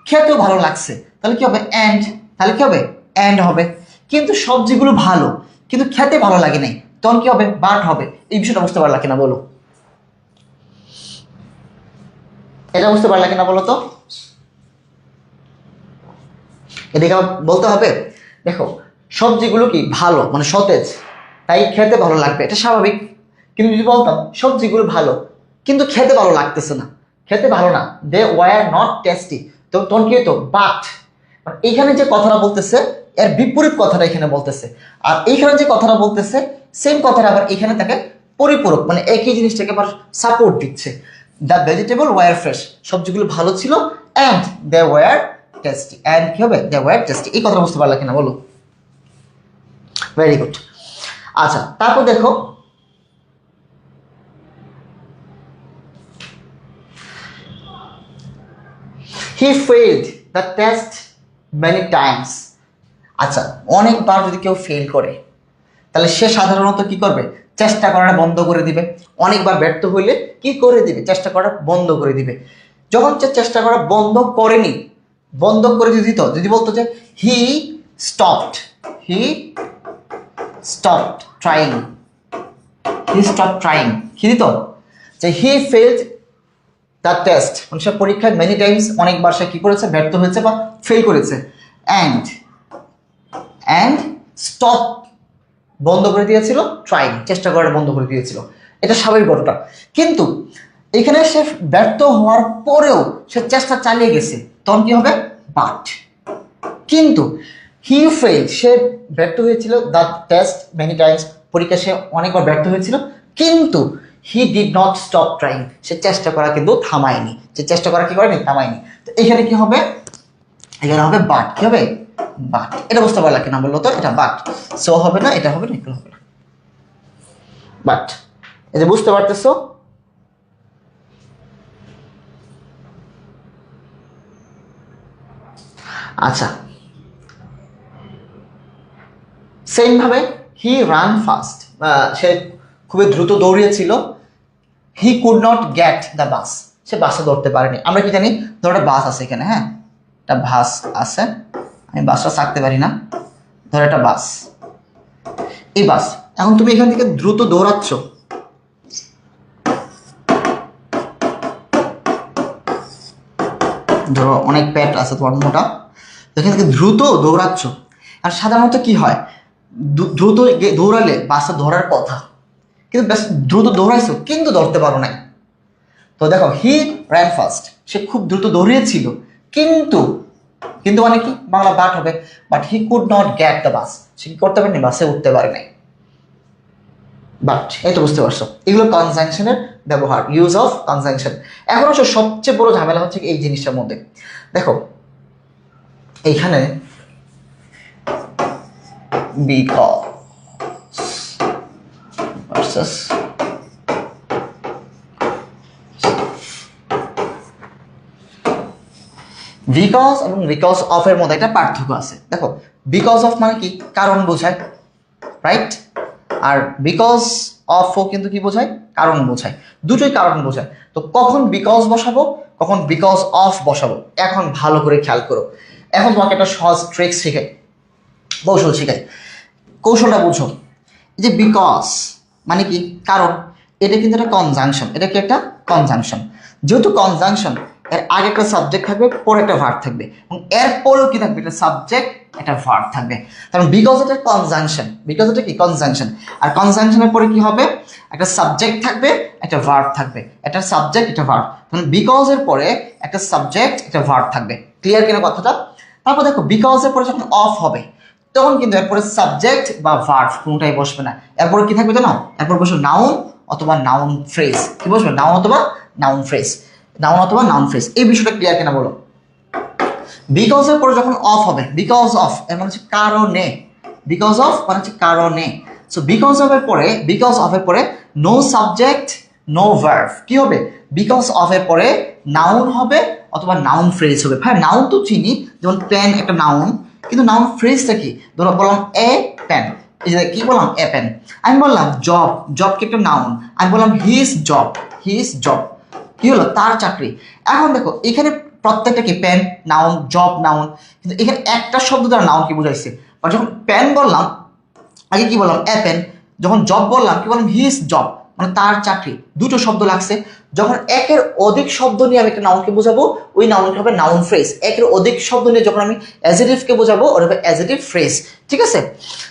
খেতেও ভালো লাগছে, তাহলে কি হবে? অ্যান্ড। তাহলে কি হবে? অ্যান্ড হবে। কিন্তু সবজিগুলো ভালো কিন্তু খেতে ভালো লাগে নাই, তখন কি হবে? বাট হবে। এই বিষয়টা বুঝতে পারলা কিনা বলো? এটা বুঝতে পারলা কিনা বলো তো? এদিকে বলতে হবে দেখো সবজিগুলো কি ভালো মানে সতেজ, তাই খেতে ভালো লাগবে, এটা স্বাভাবিক। কিন্তু যদি বলতাম সবজিগুলো ভালো কিন্তু খেতে ভালো লাগতেছে না, খেতে ভালো না, দে ওয়ার নট টেস্টি, তো তখন কি হতো? বাট। এইখানে যে কথাটা বলতেছে এর বিপরীত কথাটা এখানে বলতেছে, আর এইখানে যে কথাটা বলতেছে সেম কথাটা আবার এখানে তাকে পরিপূরক মানে একই জিনিসটাকে আবার সাপোর্ট দিচ্ছে। দ্য ভেজিটেবল ওয়ার ফ্রেশ, সবজিগুলো ভালো ছিল, and they were tasty. And কি হবে? They were tasty. এই কথা বুঝতে পারলা কিনা বলো? Very good. আচ্ছা তারপর দেখো he failed the test many times। আচ্ছা অনেকবার যদি কেউ ফেল করে তাহলে সে সাধারণত কি করবে? চেষ্টা করাটা বন্ধ করে দিবে। অনেকবার ব্যর্থ হইলে কি করে দিবে? চেষ্টা করা বন্ধ করে দিবে। যখন চেষ্টা করা বন্ধ করেনি, বন্ধ করে যদি দিত, যদি বলতো যে হি স্টপড ট্রাইং, কি দিত? যে হি ফেলড দ্য টেস্ট, মানে সে পরীক্ষায় মেনি টাইমস অনেকবার সে কি করেছে? ব্যর্থ হয়েছে বা ফেল করেছে। অ্যান্ড স্টপ বন্ধ করে দিয়েছিল, ট্রাইং চেষ্টা করা বন্ধ করে দিয়েছিল। এটা স্বাভাবিক ঘটনা। কিন্তু এখানে সে ব্যর্থ হওয়ার পরেও সে চেষ্টা চালিয়ে গেছে, তখন কি হবে? বাট। কিন্তু হি ফেল, সে ব্যর্থ হয়েছিল, দ্য টেস্ট মেনি টাইমস, পরীক্ষা সে অনেকবার ব্যর্থ হয়েছিল, কিন্তু he did not stop trying, সে চেষ্টা করা কিন্তু থামায়নি, সে চেষ্টা করা কি করেনি, থামায়নি। তো এখানে কি হবে, এখানে হবে বাট, কি হবে, বাট। এটা বুঝতে পারলা কিনা বললো তো, এটা বাট, সো হবে না, এটা হবে না, এগুলো হবে না, বাট। এই যে বুঝতে পারতেছো, আচ্ছা। সেম ভাবে হি রান ফাস্ট, সে খুবই দ্রুত দৌড়িয়েছিল, he could not get the bus, সে বাসে ধরতে পারেনি। আমরা কি জানি, ধরো একটা বাস আছে এখানে, হ্যাঁ একটা বাস আছে, আমি বাসটা ছাড়তে পারি না, ধরো একটা বাস, এই বাস, এখন তুমি এখান থেকে দ্রুত দৌড়াচ্ছ, ধরো অনেক পেট আছে তোমার মোটা, এখান থেকে দ্রুত দৌড়াচ্ছ। আর সাধারণত কি হয়, দ্রুত দৌড়ালে বাসটা ধরার কথা, কিন্তু ব্যাস দ্রুত দৌড়াইছো কিন্তু ধরতে পারো নাই। তো দেখো হি র্যান ফাস্ট, সে খুব দ্রুত দৌড়িয়েছিল, কিন্তু, কিন্তু মানে কি, বাংলা বাট হবে, but he could not get the bus, সে কি করতে পারেনি, বাসে উঠতে পারে নাই। বাট এই তো বুঝতে পারছো, এগুলো কনজাংশনের ব্যবহার, ইউজ অফ কনজাংশন। এখন হচ্ছে সবচেয়ে বড় ঝামেলা হচ্ছে এই জিনিসটার মধ্যে, দেখো এইখানে because versus বিকজ এবং বিকজ অফ এর মধ্যে একটা পার্থক্য আছে। দেখো বিকজ অফ মানে কি, কারণ বোঝায়, রাইট, আর বিকজ অফও কিন্তু কি বোঝায়, কারণ বোঝায়, দুটোই কারণ বোঝায়। তো কখন বিকজ বসাবো, কখন বিকজ অফ বসাবো, এখন ভালো করে খেয়াল করো। এখন তোমাকে একটা সহজ ট্রিক শেখাই, কৌশল শেখাই, কৌশলটা বুঝো। এই যে বিকজ মানে কি, কারণ, এটা কিন্তু একটা কনজাংশন, এটা কি একটা কনজাংশন, যেহেতু কনজাংশন এর আগে একটা সাবজেক্ট থাকবে, পরে একটা ভার্ব থাকবে, এবং এরপরেও কি থাকবে, একটা সাবজেক্ট একটা ভার্ব থাকবে। কারণ বিকজ এটা কনজাংশন, বিকজ এটা কি কনজাংশন, আর কনজাংশনের পরে কি হবে, একটা সাবজেক্ট থাকবে, একটা ভার্ব থাকবে, একটা সাবজেক্ট একটা ভার্ব, মানে বিকজ এর পরে একটা সাবজেক্ট একটা ভার্ব থাকবে। ক্লিয়ার কিনা কথাটা? তারপর দেখো বিকজ এর পরে যখন অফ হবে, তখন কিন্তু এরপরে সাবজেক্ট বা ভার্ব কোনটাই বসবে না, এরপরে কি থাকবে জানো, এরপর বসবে নাউন অথবা নাউন ফ্রেজ, কি বসবে, নাউন অথবা নাউন ফ্রেজ, নাউন অথবা নাউন ফ্রেজ। এই বিষয়টা ক্লিয়ার কিনা বলো। বিকজ এর পরে যখন অফ হবে, বিকজ অফ এর মানে হচ্ছে কারণে, বিকজ অফ মানে হচ্ছে কারণে, সো বিকজ অফ এর পরে, বিকজ অফ এর পরে নো সাবজেক্ট নো ভার্ব, কি হবে, বিকজ অফ এর পরে নাউন হবে অথবা নাউন ফ্রেজ হবে। হ্যাঁ নাউন তো চিনি, যেমন পেন একটা নাউন, কিন্তু নাউন ফ্রেজটা কি, ধরো বললাম এ পেন, এই যে কি বললাম, এ পেন। আমি বললাম জব, জব কি একটা নাউন, আমি বললাম হিজ জব, হিজ জব, কি হলো, তার চাকরি। এখন দেখো এখানে প্রত্যেকটা কি, পেন নাউন, জব নাউন, কিন্তু এখানে একটা শব্দ দ্বারা নাউন কি বুঝাইছে, আর যখন পেন বললাম আগে কি বললাম, এ পেন, যখন জব বললাম কি বললাম, হিজ জব, মানে তার চাকরি, দুটো শব্দ লাগছে। যখন একের অধিক শব্দ নিয়ে আমি একটা নাউনকে বোঝাবো, ওই নাউনটা হবে নাউন ফ্রেজ। একের অধিক শব্দ নিয়ে যখন আমি অ্যাজেটিভকে বোঝাবো, ওটা হবে অ্যাজেটিভ ফ্রেজ, ঠিক আছে?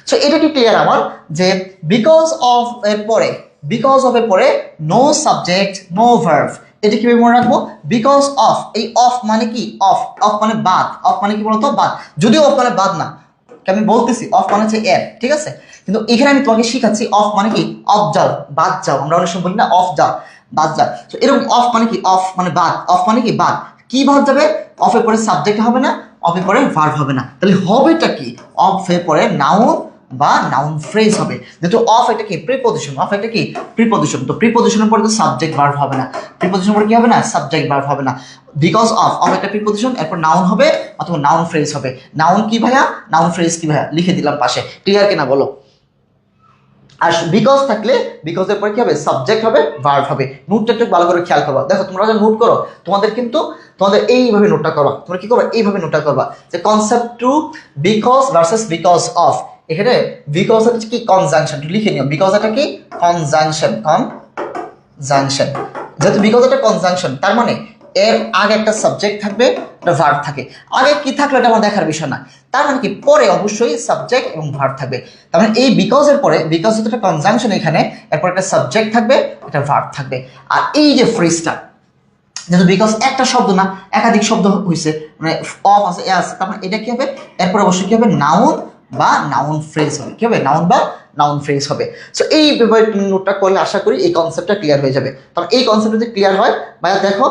সো এটা কি ক্লিয়ার আমার, যে বিকজ অফ এর পরে, বিকজ অফ এর পরে নো সাবজেক্ট নো ভার্ব, এটা কিভাবে মনে রাখবো, বিকজ অফ, এই অফ মানে কি, অফ, অফ মানে বাদ, অফ মানে কি বলতো, বাদ, যদিও অফ মানে বাদ না, আমি বলতেছি অফ মানে হচ্ছে এর, ঠিক আছে, কিন্তু এখানে আমি তোমাকে শিখাচ্ছি অফ মানে কি, অফ যাও, বাদ যাও, আমরা অনেক সময় বলি না অফ যাও, বাদ যাও। তো এরকম অফ মানে কি, অফ মানে বাদ, অফ মানে কি বাদ, কি বাদ যাবে, অফের পরে সাবজেক্ট হবে না, অফের পরে ভার্ব হবে না, তাহলে হবেটা কি, অফের পরে নাউন বা নাউন ফ্রেজ হবে। যেহেতু অফ এটা কি প্রিপজিশন, অফ এটা কি প্রিপজিশন, তো প্রিপজিশনের পরে তো সাবজেক্ট ভার্ব হবে না, প্রিপজিশনের পরে কি হবে না, সাবজেক্ট ভার্ব হবে না। বিকজ অফ, অফ একটা প্রিপজিশন, এরপর নাউন হবে অথবা নাউন ফ্রেজ হবে। নাউন কি ভাইয়া, নাউন ফ্রেজ কি ভাইয়া, লিখে দিলাম পাশে, ক্লিয়ার কিনা বলো। আর বিকজ থাকলে, বিকজ এর পরে কি হবে, সাবজেক্ট হবে, ভার্ব হবে। নোটটা একটু ভালো করে খেয়াল করবা, দেখো তোমরা যখন নোট করো তোমাদের কিন্তু, তোমাদের এইভাবে নোটটা করবা, তোমরা কি করবা, এইভাবে নোটটা করবা, যে concept two because versus because of. এখানে বিকজ হচ্ছে কি কনজাংশন, লিখে নিও, বিকজ এটা কি কনজাংশন, কনজাংশন, যেহেতু বিকজ এটা কনজাংশন, তার মানে এর আগে একটা সাবজেক্ট থাকবে, একটা ভার্ব থাকে, আগে কি থাকলে এটা আমার দেখার বিষয় না, তার মানে কি পরে অবশ্যই সাবজেক্ট এবং ভার্ব থাকবে। তার মানে এই বিকজ এর পরে, বিকজ হচ্ছে একটা কনজাংশন এখানে, এরপর একটা সাবজেক্ট থাকবে, একটা ভার্ব থাকবে। আর এই যে ফ্রেজটা, যেহেতু বিকজ একটা শব্দ না, একাধিক শব্দ হয়েছে, মানে অফ আছে, এ আছে, তার মানে এটা কি হবে, এরপর অবশ্যই কি হবে, নাউন বা নাউন ফ্রেজ হবে। কি হবে, নাউন বা নাউন ফ্রেজ হবে। সো এই ব্যাপারে তুমি নোটটা করলে আশা করি এই কনসেপ্টটা ক্লিয়ার হয়ে যাবে। তাহলে এই কনসেপ্ট যদি ক্লিয়ার হয়, ভাইয়া দেখো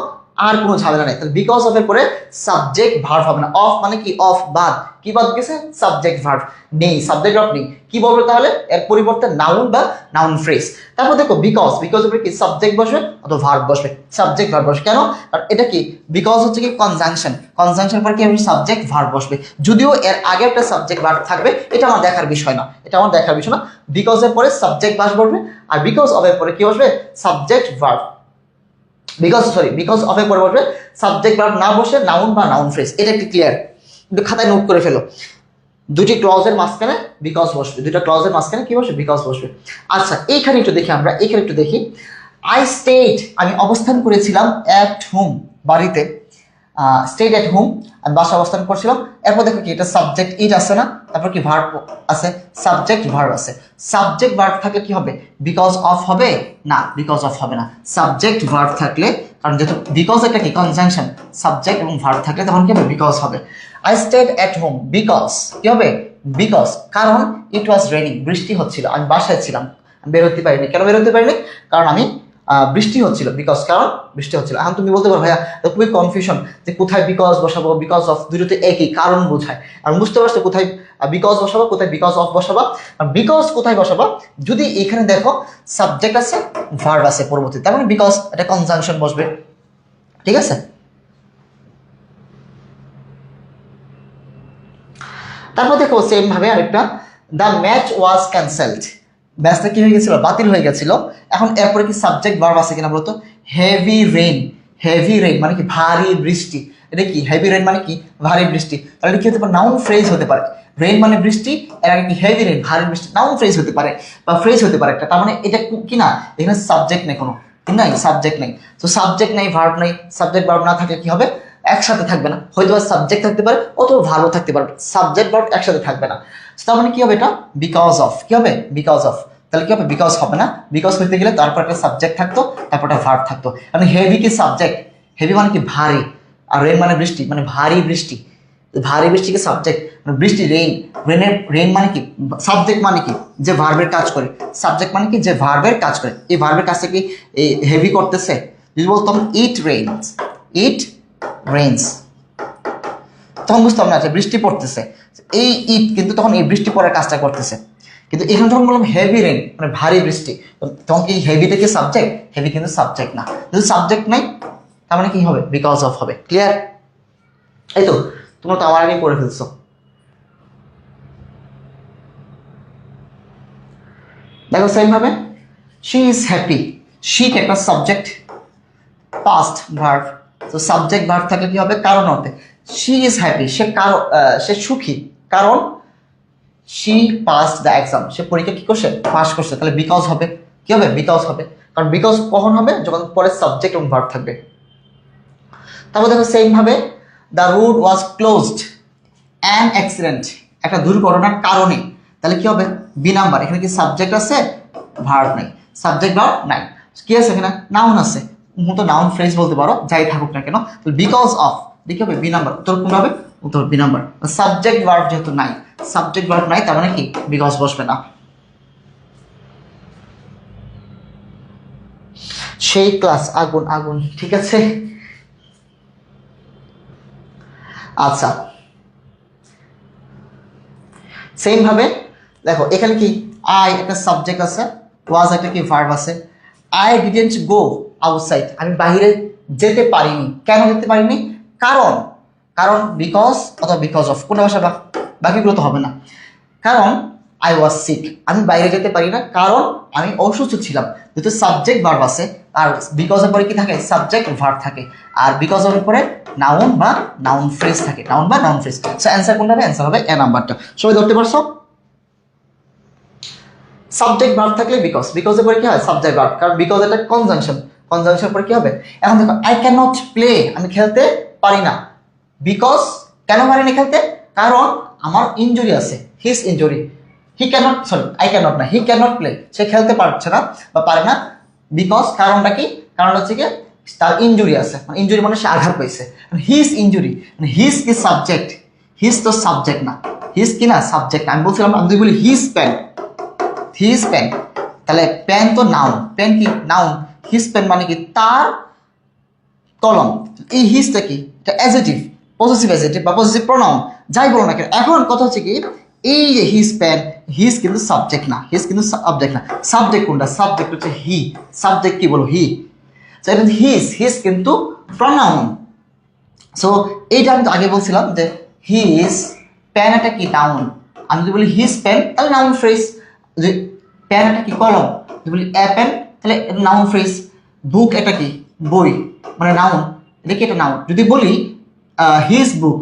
আর কোনো ঝামেলা নেই। তাহলে বিকজ অফ এর পরে সাবজেক্ট ভার্ব হবে না। অফ মানে কি, অফ বাদ, কি বাদ গেছে, সাবজেক্ট ভার্ব নেই, সাবজেক্ট ভার্ব নেই, কি বলবে তাহলে, এর পরিবর্তে নাউন বা নাউন ফ্রেজ। তারপর দেখো বিকজ, বিকজ এর কি সাবজেক্ট বসবে অথবা ভার্ব বসবে, সাবজেক্ট ভার্ব বসবে। কেন, কারণ এটা কি, বিকজ হচ্ছে কি কনজাংশন, কনজাংশন পর কি হবে, সাবজেক্ট ভার্ব বসবে। যদিও এর আগে একটা সাবজেক্ট ভার্ব থাকবে, এটা আমার দেখার বিষয় না, এটা আমার দেখার বিষয় না। বিকজ এর পরে সাবজেক্ট ভার্ব বসবে, আর বিকজ অফ এর পরে কি বসবে, সাবজেক্ট ভার্ব। বিকজ অফ এর পরে বসবে সাবজেক্ট ভার্ব, না বসে নাউন বা নাউন ফ্রেজ। এটা একটু ক্লিয়ার, একটু খাতায় নোট করে ফেলো। দুটি ক্লজের মাঝখানে বিকজ বসবে, দুইটা ক্লজের মাঝখানে কি বসবে, বিকজ বসবে। আচ্ছা এইখানে একটু দেখি আমরা, এইখানে একটু দেখি, আই স্টেড, আমি অবস্থান করেছিলাম, অ্যাট হোম, বাড়িতে, স্টেড অ্যাট হোম, আমি বাসা অবস্থান করছিলাম। এরপর দেখো কি, এটা সাবজেক্ট ইট আছে না, তারপর কি ভার্ব আছে, সাবজেক্ট ভার্ব আছে। সাবজেক্ট ভার্ব থাকলে কি হবে, বিকজ অফ হবে না, বিকজ অফ হবে না। সাবজেক্ট ভার্ব থাকলে, কারণ যেহেতু বিকজ একটা কি কনজাংশন, সাবজেক্ট এবং ভার্ব থাকলে তখন কি হবে, বিকজ হবে। I stayed at home because, কি হবে, বিকজ, কারণ ইট ওয়াজ রেনিং, বৃষ্টি হচ্ছিল, আমি বাসায় ছিলাম, আমি বেরোতে পারিনি। কেন বেরোতে পারিনি, কারণ আমি বৃষ্টি হচ্ছিল, বিকজ, কারণ বৃষ্টি হচ্ছিল। এখন তুমি বলতে পারো ভাইয়া খুবই কনফিউশন যে কোথায় বিকজ বসাবো, বিকজ অফ, দুটোতে একই, কারণ বোঝায়। আমি বুঝতে পারছি কোথায় বিকজ বসাবো, কোথায় বিকজ অফ বসাবা। আর বিকজ কোথায় বসাবা, যদি এখানে দেখো সাবজেক্ট আছে, ভার্ব আছে পরবর্তী, তার মানে বিকজ এটা কনজাংশন বসবে, ঠিক আছে। তারপর দেখো সেম ভাবে আরেকটা, দ্য ম্যাচ ওয়াজ ক্যান্সেলড, ম্যাচটা কি হয়ে গেছিল, বাতিল হয়ে গেছিল। এখন এরপরে কি সাবজেক্ট ভার্ব আছে কিনা বলতো, হেভি রেইন, হেভি রেইন মানে কি, ভারী বৃষ্টি। এটা কি, হেভি রেইন মানে কি, ভারী বৃষ্টি। তাহলে কি হতে পারে, নাউন ফ্রেজ হতে পারে। রেইন মানে বৃষ্টি, এর আগে কি হেভি রেইন, ভারী বৃষ্টি, নাউন ফ্রেজ হতে পারে বা ফ্রেজ হতে পারে একটা। তার মানে এটা কি না, এখানে সাবজেক্ট নেই, কোনো নাই, সাবজেক্ট নেই। তো সাবজেক্ট নেই, ভার্ব নেই, সাবজেক্ট ভার্ব না থাকলে কি হবে, একসাথে থাকবে না, হয়তো সাবজেক্ট থাকতে পারে অথবা ভার্ব থাকতে পারে, সাবজেক্ট ভার্ব একসাথে থাকবে না। তার মানে কি হবে, এটা বিকজ অফ, কি হবে, বিকজ অফ। তাহলে কি হবে, বিকজ হবে না, বিকজ হইতে গেলে তারপর একটা সাবজেক্ট থাকতো, তারপর একটা ভার্ব থাকতো। মানে হেভি কি সাবজেক্ট, হেভি মানে কি ভারী, আর রেন মানে বৃষ্টি, মানে ভারী বৃষ্টি, ভারী বৃষ্টিকে সাবজেক্ট, মানে বৃষ্টি, রেইন, রেইন মানে কি, সাবজেক্ট মানে কি, যে ভার্বের কাজ করে, সাবজেক্ট মানে কি, যে ভার্বের কাজ করে। এই ভার্বের কাজটা কি এই হেভি করতেছে। যদি বলতাম ইট রেইনস, ইট রেইনস, তখন বুঝতাম না যে বৃষ্টি পড়তেছে, এই ইট কিন্তু তখন এই বৃষ্টি পড়ার কাজটা করতেছে। কিন্তু এখানে যখন বললাম হেভি রেইন মানে ভারী বৃষ্টি, তখন কি হেভি থেকে সাবজেক্ট, হেভি কিন্তু সাবজেক্ট না। যদি সাবজেক্ট নাই তার মানে কি হবে, বিকজ অফ হবে। ক্লিয়ার, এই তো তোমরা তো আমার আগেই পড়ে ফেলছো। দেখো সেম ভাবে, শি ইজ হ্যাপি, শি একটা সাবজেক্ট, পাস্ট ভার্ব, তো সাবজেক্ট ভার্ব থাকলে কি হবে, কারণ অর্থে। শি ইজ হ্যাপি, সে কারণ, সে সুখী, কারণ শি পাস দ্য এক্সাম, সে পরীক্ষা কি করছে, পাস করছে। তাহলে বিকজ হবে, কি হবে, বিকজ হবে। কারণ বিকজ কখন হবে, যখন পরে সাবজেক্ট এবং ভার্ব থাকবে। তারপর দেখো সেম ভাবে, the road was closed an accident, একটা দুর্ঘটনার কারণে। তাহলে কি হবে, বি নাম্বার, এখানে কি সাবজেক্ট আছে, ভার্ব নাই, সাবজেক্ট ভার্ব নাই, কি আছে এখানে, নাউন আছে, মতো নাউন ফ্রেজ বলতে পারো, যাই থাকুক না কেন। বিকজ অফ, দেখি হবে বি নাম্বার, উত্তর কোনটা হবে, উত্তর বি নাম্বার। সাবজেক্ট ভার্ব যেহেতু নাই, সাবজেক্ট ভার্ব নাই, তার মানে কি বিকজ বসবে না। সেই ক্লাস, আগুন আগুন, ঠিক আছে। আচ্ছা সেম ভাবে দেখো এখানে কি, আই একটা সাবজেক্ট আছে, ওয়াজ একটা কি ভার্ব আছে। আই ডিডেন্ট গো আউটসাইড, আমি বাইরে যেতে পারিনি। কেন যেতে পারিনি, কারণ, কারণ বিকজ অথবা বিকজ অফ, কোনটা ভাষা, বাকিগুলো তো হবে না। কারণ আই ওয়াজ সিক, আমি বাইরে যেতে পারি না কারণ আমি অসুস্থ ছিলাম। যেহেতু সাবজেক্ট ভার্ব আছে আর বিকজ এর পরে কি থাকে, সাবজেক্ট ভার্ব থাকে, আর বিকজ এর পরে নাউন বা নাউন ফ্রেজ থাকে, নাউন বা নাউন ফ্রেজ। সো অ্যান্সার কোনটা হবে, অ্যান্সার হবে এ নাম্বারটা। সবাই ধরতে পারছো, সাবজেক্ট ভার্ব থাকলে বিকজ, বিকজ এর পরে কি হয়, সাবজেক্ট ভার্ব, কারণ বিকজ এটা কনজাংশন, কনজাংশন পরে কি হবে। এখন দেখো আই ক্যান নট প্লে, আমি খেলতে পারি না। বিকজ, কেন পারি না খেলতে, কারণ আমার ইনজুরি আছে, his injury. He can't, sorry I can't না, হি ক্যানট প্লে, সে খেলতে পারছে না বা পারে না। বিকজ কারণটা কি, কারণ হচ্ছে কি তার ইনজুরি আছে, মানে ইনজুরি মানে সে আঘাত পাইছে, হিজ ইনজুরি মানে হিজ কি সাবজেক্ট, হিজ তো সাবজেক্ট না, হিজ কি না সাবজেক্ট। আমি বলছিলাম আমি যদি বলি হিজ পেন, হিজ পেন, তাহলে পেন তো নাউন, পেন কি নাউন, হিজ পেন মানে কি তার কলম। এই হিজটা কি, এটা অ্যাডজেক্টিভ, পজিটিভ অ্যাডজেক্টিভ বা পজিটিভ প্রোনাউন, যাই বলো না কেন। এখন কথা হচ্ছে কি, এই যে হিজ পেন, হিজ কিন্তু সাবজেক্ট না, হিজ কিন্তু সাবজেক্ট না। সাবজেক্ট কোনটা, সাবজেক্ট হচ্ছে হি, সাবজেক্ট কি বলো হি, সো এটা হিজ, হিজ কিন্তু প্রোনাউন। সো এইটা আমি তো আগে বলছিলাম যে হিজ পেন এটা কি নাউন, আমি যদি বলি হিজ পেন তাহলে নাউন ফ্রেজ, যদি পেন এটা কি কলম, যদি বলি এ পেন তাহলে নাউন ফ্রেজ, বুক এটা কি বই মানে নাউন, এটা কি এটা নাউন। যদি বলি হিজ বুক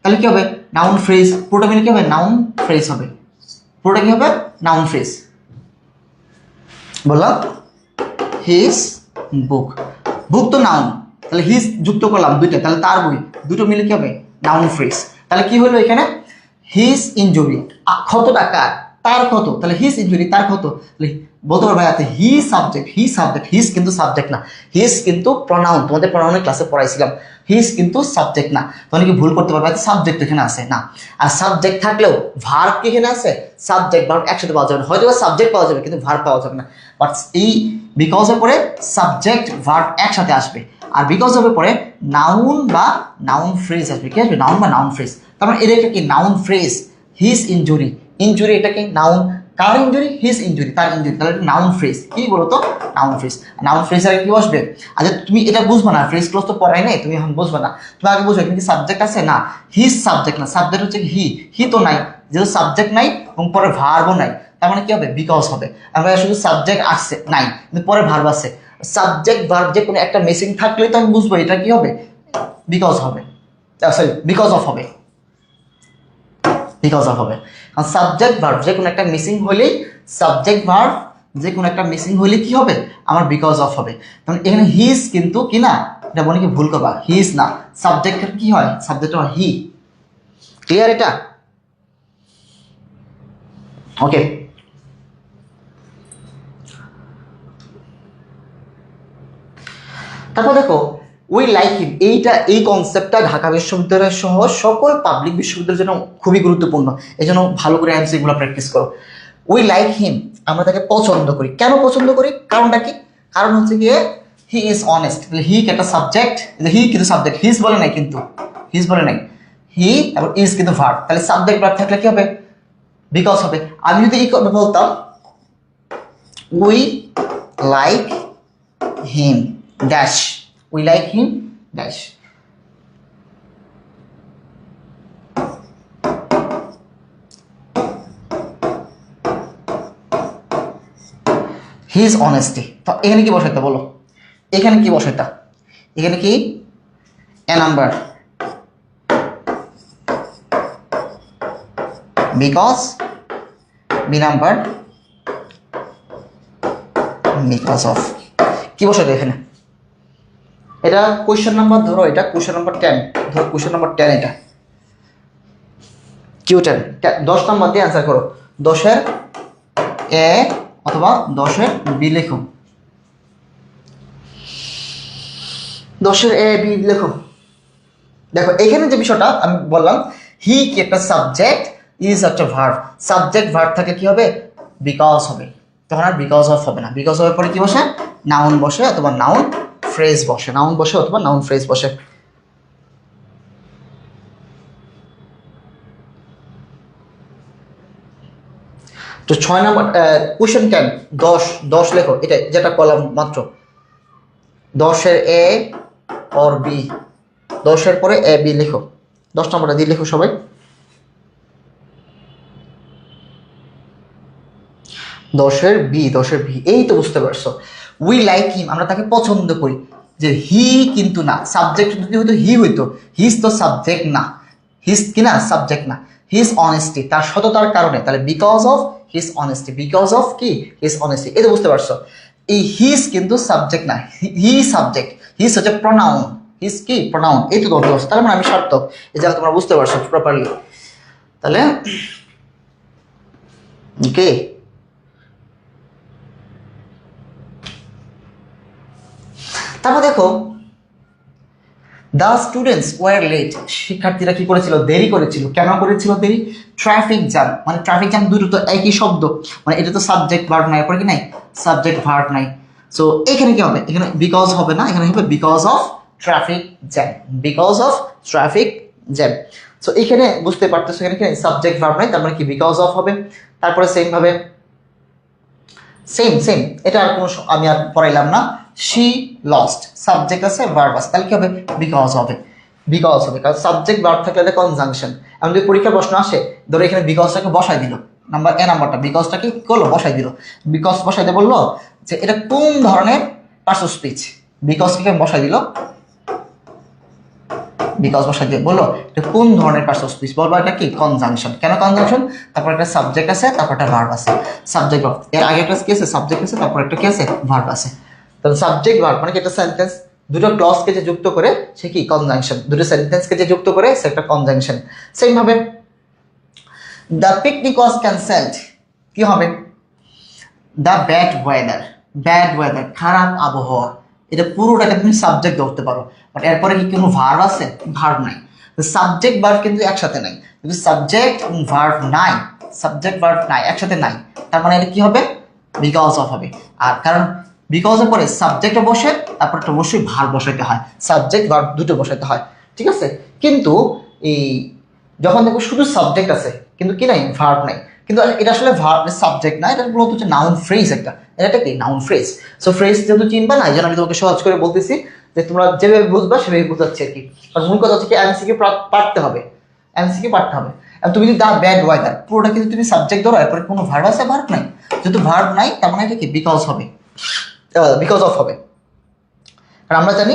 তাহলে কি হবে নাউন ফ্রেজ, পুরোটা মিলে কি হবে নাউন ফ্রেজ হবে, পুরোটা কি হবে নাউন ফ্রেজ। বললাম হিজ বুক, বুক তো নাউন, তাহলে হিজ যুক্ত করলাম দুইটা, তাহলে তার বই, দুটো মিলে কি হবে নাউন ফ্রেজ। তাহলে কি হলো এখানে হিজ ইনজুরি, ক্ষত টাকা তার ক্ষত, তাহলে হিজ ইনজুরি তার ক্ষত, তাহলে বলতে পারবে he subject, he subject, his কিন্তু সাবজেক্ট না, হিজ কিন্তু প্রনাউন, তোমাদের প্রনাউনের ক্লাসে পড়াইছিলাম, হিজ কিন্তু সাবজেক্ট না। তোমরা কি ভুল করতে পারবে সাবজেক্ট এখানে আছে না, আর সাবজেক্ট থাকলেও ভার্ব কি এখানে আছে, সাবজেক্ট ভার্ব একসাথে পাওয়া যাবে না, হয়তো সাবজেক্ট পাওয়া যাবে কিন্তু ভার্ব পাওয়া যাবে না। বাট এই বিকজ এর পরে সাবজেক্ট ভার্ব একসাথে আসবে, আর বিকজ এর পরে নাউন বা নাউন ফ্রেজ আসবে, কি আসবে নাউন বা নাউন ফ্রেজ। তার মানে এটা কি noun phrase, his injury, injury এটা কি নাউন, কার ইনজুরি, হিজ ইনজুরি তার ইনজুরি, তাহলে নাউন ফ্রেজ, কি বলতো নাউন ফ্রেজ। নাউন ফ্রেজ আর কি বসবে, আচ্ছা তুমি এটা বুঝবে না, ফ্রেজ ক্লোজ তো পড়াই নাই, তুমি এখন বুঝবে না, তুমি আগে বুঝবে কিন্তু সাবজেক্ট আছে না, হিজ সাবজেক্ট না, সাবজেক্ট হচ্ছে হি, হি তো নাই, যেহেতু সাবজেক্ট নাই এবং পরে ভার্বও নাই, তার মানে কি হবে বিকজ হবে। আমরা শুধু সাবজেক্ট আসছে নাই কিন্তু পরে ভার্ব আছে, সাবজেক্ট ভার্ব যে কোনো একটা মিসিং থাকলেই তো আমি বুঝবো এটা কি হবে বিকজ হবে, সরি বিকজ অফ হবে, বিকজ অফ হবে। কারণ সাবজেক্ট ভার্ব যে কোনো একটা মিসিং হলেই, সাবজেক্ট ভার্ব যে কোনো একটা মিসিং হলে কি হবে আমার বিকজ অফ হবে। কারণ এখানে হিজ কিন্তু কি না, এটা মনে কি ভুল করবা, হিজ না, সাবজেক্টের কি হয় সাবজেক্ট হয় হি, ক্লিয়ার এটা, ওকে। তারপর দেখো উই লাইক হিম, এইটা এই কনসেপ্টটা ঢাকা বিশ্ববিদ্যালয় সহ সকল পাবলিক বিশ্ববিদ্যালয়ের জন্য খুবই গুরুত্বপূর্ণ, এই জন্য ভালো করে অ্যান্সারগুলো প্র্যাকটিস করো। উই লাইক হিম, আমরা তাকে পছন্দ করি, কেন পছন্দ করি কারণটা কি, কারণ হচ্ছে গিয়ে হি ইজ অনেস্ট, হি একটা সাবজেক্ট, হি কিন্তু সাবজেক্ট, হিজ বলে নাই কিন্তু, হিজ বলে নাই, হি এবং ইজ কিন্তু ভার্ব, তাহলে সাবজেক্ট ভার্ব থাকলে কি হবে বিকজ হবে। আমি যদি এই কথা বলতাম we like him dash, we like him dash, his honesty, তো এখানে কি বসাইতে বলো, এখানে কি বসাইতা, এখানে কি A number, because B number because of, কি বসাইতে এখানে, এটা কোয়েশ্চেন নাম্বার ধরো, এটা কোয়েশ্চেন নাম্বার 10, ধরো কোয়েশ্চেন নাম্বার 10, এটা Q10, 10 নাম্বার দিয়ে অ্যান্সার করো, 10-এর এ অথবা 10-এর বি লেখো, 10-এর এ বি লেখো। দেখো এখানে যে বিষয়টা আমি বললাম, হি কি একটা সাবজেক্ট, ইজ একটা ভার্ব, সাবজেক্ট ভার্ব থাকে কি হবে বিকজ হবে, তখন আর বিকজ অফ হবে না, বিকজ হওয়ার পরে কি বসে নাউন বসে অথবা নাউন ফ্রেজ বসে, নাউন বসে অথবা নাউন ফ্রেজ বসে। তো 6 নাম্বার কোশ্চেন 10, 10 লেখো, এটা যেটা কলাম মাত্র, 10-এর এ অর বি, 10-এর পরে এ বি লেখো, 10 নাম্বারটা দিয়ে লেখো সবাই। 10-এর বি, 10-এর বি, এই তো বুঝতে পারছো, উই লাইক হিম আমরা তাকে পছন্দ করি, যে হি কিন্তু না, সাবজেক্ট যদি হয়তো হি হইতো, হিজ তো সাবজেক্ট না, হিজ কি না সাবজেক্ট না, হিজ অনেস্টি তার সততার কারণে, তাহলে because of his honesty, because of কি হিজ অনেস্টি, এই তো বুঝতে পারছো। এই হিজ কিন্তু সাবজেক্ট না, হি সাবজেক্ট, হিজ হচ্ছে প্রোনাউন, হিজ কি প্রোনাউন, এই তো ধরতে পারছো, তাহলে মানে আমি সার্থক, এই জায়গা তোমরা বুঝতে পারছো প্রপারলি, তাহলে ওকে। তারপর দেখো দ্য স্টুডেন্টস ওয়ার লেট, শিক্ষার্থীরা কি করেছিল, দেরি করেছিল। কেন করেছিল দেরি? ট্রাফিক জ্যাম, মানে ট্রাফিক জ্যাম দুটো তো একই শব্দ, মানে এটা তো সাবজেক্ট ভার্ব নাই, এরপরে কি নাই, সাবজেক্ট ভার্ব নাই। সো এখানে কি হবে, এখানে বিকজ হবে না, এখানে হবে because of traffic jam, because of traffic jam. So এখানে বুঝতে পারতেছো এখানে কি সাবজেক্ট ভার্ব নাই, তার মানে কি বিকজ অফ হবে। তারপরে সেম ভাবে সেম এটা আর কোনো আমি আর পড়াইলাম না। শি লস্ট, সাবজেক্ট আছে ভার্ব আছে, তাহলে কি হবে, বিকজ হবে, বিকজ হবে, কারণ সাবজেক্ট ভার্ব থাকলে এটা কনজাংশন। এমন যদি পরীক্ষার প্রশ্ন আসে, ধরো এখানে বিকজটাকে বসাই দিল, নাম্বারটা বিকজটাকে কি করলো, বসাই দিল, বিকজ বসাইতে বললো যে এটা কোন ধরনের পার্টস অফ স্পিচ, বিকজকে বসাই দিল, বিকজ বসাই দিয়ে বললো এটা কোন ধরনের পার্টস অফ স্পিচ, বলবো এটা কি কনজাংশন। কেন কনজাংশন? তারপর একটা সাবজেক্ট আছে, তারপর একটা ভার্ব আছে, সাবজেক্ট ভার্ব, এর আগে একটা কি আছে, সাবজেক্ট আছে, তারপর একটা কি আছে, ভার্ব আছে। তাহলে সাবজেক্ট ভার্ব মানে কি একটা সেন্টেন্স দুটো ক্লজকে যে যুক্ত করে সে কি কনজাংশন, দুটো সেন্টেন্সকে যে যুক্ত করে সে একটা কনজাংশন। সেম ভাবে দ্য পিকনিক ওয়াজ ক্যান্সেলড, কি হবে, the bad weather, bad weather খারাপ আবহাওয়া, এটা পুরোটাকে তুমি সাবজেক্ট ধরতে পারো, বাট এরপরে কি কোনো ভার্ব আছে, ভার্ব নাই। সাবজেক্ট ভার্ব কিন্তু একসাথে নাই, কিন্তু সাবজেক্ট এবং ভার্ব নাই, সাবজেক্ট ভার্ব নাই, একসাথে নাই, তার মানে এটা কি হবে, বিকজ অফ হবে। আর কারণ বিকজ এর পরে সাবজেক্টে বসে তারপর একটা অবশ্যই ভার্ব বসাইতে হয়, সাবজেক্ট ভার্ব দুটো বসাইতে হয়, ঠিক আছে। কিন্তু এই যখন দেখো শুধু সাবজেক্ট আছে কিন্তু কি নাই, ভার্ব নাই, কিন্তু এটা আসলে ভার্ব সাবজেক্ট না, এটা মূলত হচ্ছে নাউন ফ্রেজ, এটা কি নাউন ফ্রেজ। সো ফ্রেজ যেহেতু চিনবা না, এই জন্য আমি তোমাকে সহজ করে বলতেছি যে তোমরা যেভাবে বুঝবা সেভাবে বুঝাচ্ছি আর কি। কারণ মূল কথা হচ্ছে কি এমসিকিউ পারতে হবে, এমসিকিউ পারতে হবে। আর তুমি যদি দ্য ব্যাড ওয়েদার পুরোটা কিন্তু তুমি সাবজেক্ট ধরো, এরপরে কোনো ভার্ব আছে, ভার্ব নাই, যেহেতু ভার্ব নাই তার মানে এটা কি বিকজ হবে, বিকজ অফ হবে। আর আমরা জানি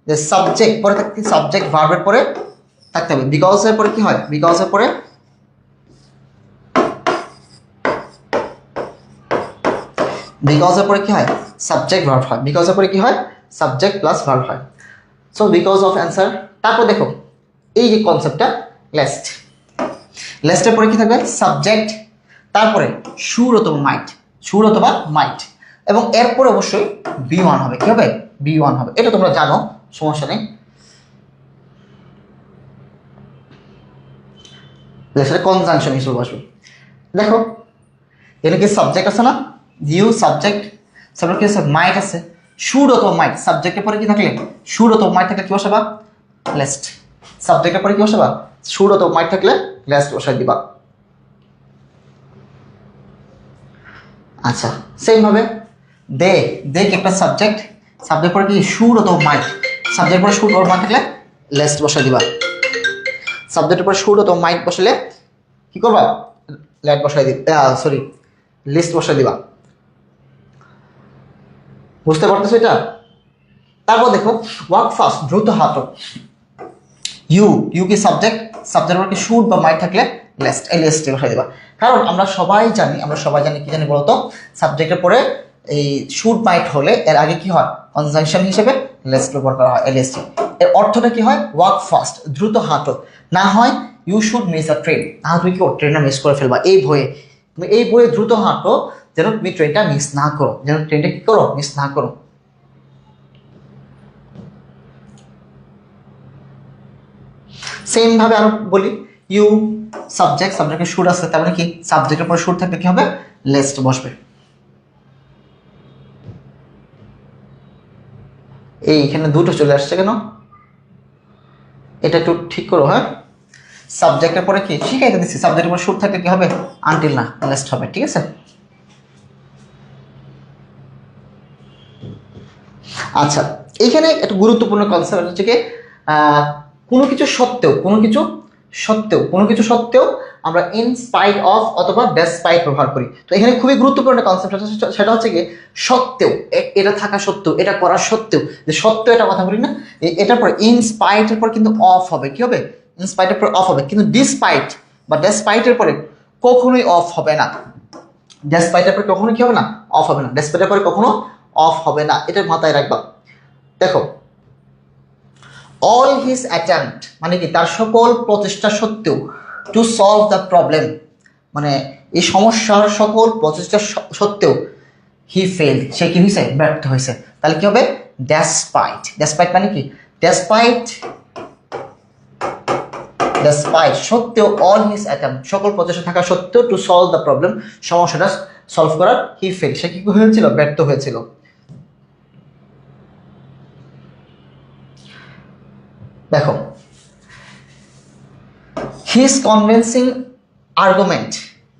যে সাবজেক্ট পরে থাকতে, সাবজেক্ট ভার্বের পরে থাকতে হবে, বিকজ এর পরে কি হয়, বিকজ এর পরে বিকজের পরে কি হয়, সাবজেক্ট ভার্ব হয়, বিকজের পরে কি হয়, সাবজেক্ট প্লাস ভার্ব হয়। So because of answer. তারপর দেখো এই যে কনসেপ্টটা লেস্ট, লেস্টের পরে কি থাকবে, সাবজেক্ট, তারপরে শুড অথবা মাইট, শুড অথবা মাইট, এবং এরপরে অবশ্যই বি1 হবে, কি হবে, বি1 হবে, এটা তোমরা জানো, সমস্যা নেই। লেস্টের কনজাংশন হিসেবে বসবে। দেখো এটা কি সাবজেক্ট আছে না, ইউ সাবজেক্ট, সাবজেক্ট কি আছে, মাইট আছে, শুড অথবা মাইট, সাবজেক্টের পরে কি থাকলে, শুড অথবা মাইট থাকলে কি বসাবা, লেস্ট, সাবজেক্টের পরে কি বসাবা, শুড অথবা মাইট থাকলে লেস্ট বসাই দিবা। আচ্ছা সেম ভাবে দে, দে কি একটা সাবজেক্ট, সাবজেক্ট পরে কি শুড অথবা মাইট, সাবজেক্ট পরে শুড অথবা মাইট থাকলে লেস্ট বসাই দিবা, সাবজেক্টের পরে শুড অথবা মাইট বসালে কি করবা, লেট বসাই দিবা, সরি লিস্ট বসাই দিবা। বুঝতে পারতেছো এটা? তারপর দেখো ওয়ার্ক ফাস্ট, দ্রুত হাঁটো, ইউ কি সাবজেক্ট, সাবজেক্ট পরে কি শুড বা মাইট থাকলে লেস্ট, এই লেস্টে বসাই দিবা। কারণ আমরা সবাই জানি কি জানি বলতো, সাবজেক্টের পরে এই শুড মাইট হলে এর আগে কি হয়, কনজাংশন হিসেবে লেস্ট ব্যবহার করা হয়, এলএসটি। এর অর্থটা কি হয়, ওয়ার্ক ফাস্ট, দ্রুত হাঁটো, না হয় you should miss a train, না তুমি কি ট্রেনটা মিস করে ফেলবা, এই ভয়ে তুমি এই ভয়ে দ্রুত হাঁটো যেন তুমি ট্রেনটা মিস না করো, যেন ট্রেনটা কি করো, মিস না করো। সেম ভাবে আরো বলি, ইউ সাবজেক্ট, সাবজেক্টে শুড আছে, তার মানে কি সাবজেক্টের পর শুড থাকলে কি হবে, লেস্ট বসবে। এইখানে দুটো চলে আসছে কেন, এটা একটু ঠিক করো। হ্যাঁ, সাবজেক্টের পরে কি শিখাইতে দিচ্ছি, সাবজেক্টের পরে শুড থাকলে কি হবে, আনটিল না লেস্ট হবে, ঠিক আছে। আচ্ছা এইখানে একটা গুরুত্বপূর্ণ কনসেপ্ট হচ্ছে কি, কোনো কিছু সত্ত্বেও আমরা ইন স্পাইট অফ অথবা ডেসপাইট ব্যবহার করি। তো এখানে খুবই গুরুত্বপূর্ণ কনসেপ্ট সেটা হচ্ছে কি, সত্ত্বেও, এটা থাকা সত্ত্বেও, এটা করা সত্ত্বেও, যে সত্ত্বেও এটা কথা বলি না, এটার পর ইন স্পাইটের পর কিন্তু অফ হবে, কি হবে, ইন স্পাইটের পর অফ হবে, কিন্তু ডিসপাইট বা ডেসপাইটের পরে কখনোই অফ হবে না, ডেসপাইটের পরে কখনো কি হবে না, অফ হবে না, ডেসপাইটের পরে কখনো অফ হবে না, এটা মাথায় রাখবা। দেখো অল হিজ অ্যাটেম্পট মানে কি, তার সকল প্রচেষ্টা সত্ত্বেও, টু সলভ দ্য প্রবলেম মানে এই সমস্যার সকল প্রচেষ্টা সত্ত্বেও, হি ফেল, সে কি হয়েছে, ব্যর্থ হয়েছে, তাহলে কি হবে, ডেসপাইট। ডেসপাইট মানে কি? ডেসপাইট সত্ত্বেও অল হিজ অ্যাটেম্প, সকল প্রচেষ্টা থাকা সত্ত্বেও টু সলভ দ্য প্রবলেম, সমস্যাটা সলভ করার হি ফেল, সে কি হয়েছিল? ব্যর্থ হয়েছিল। দেখো হিজ কনভিন্সিং আর্গুমেন্ট,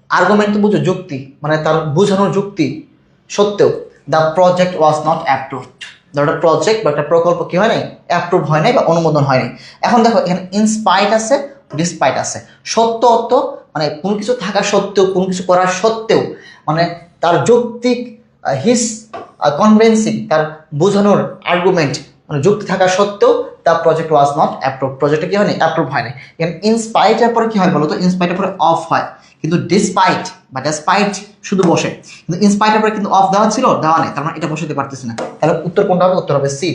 আর্গুমেন্ট তো বুঝো যুক্তি, মানে তার বোঝানোর যুক্তি সত্ত্বেও the project was not approved, একটা প্রজেক্ট বা একটা প্রকল্প কি হয় নাই? অ্যাপ্রুভ হয় নাই বা অনুমোদন হয় নাই। এখন দেখো এখানে ইনস্পাইট আছে, ডিসপাইট আছে। সত্য অর্থ মানে কোনো কিছু থাকা সত্ত্বেও, কোনো কিছু করার সত্ত্বেও, মানে তার যৌক্তিক হিস কনভিন্সিং, তার বোঝানোর আর্গুমেন্ট মানে যুক্তি থাকা সত্ত্বেও the project was not approve, প্রজেক্টটা কি হয়নি? অ্যাপ্রুভ হয় নাই। এখানে ইনস্পাইটের পরে কি হয় বলো তো? ইনস্পাইটের পরে অফ হয়, কিন্তু ডিসপাইট বা ডেসপাইট শুধু বসে, কিন্তু ইনস্পাইটের পরে কিন্তু অফ দেওয়া ছিল, দেওয়া নেই, তার মানে এটা বসাতে পারতেছি না। তাহলে উত্তর কোনটা হবে? উত্তর হবে সি।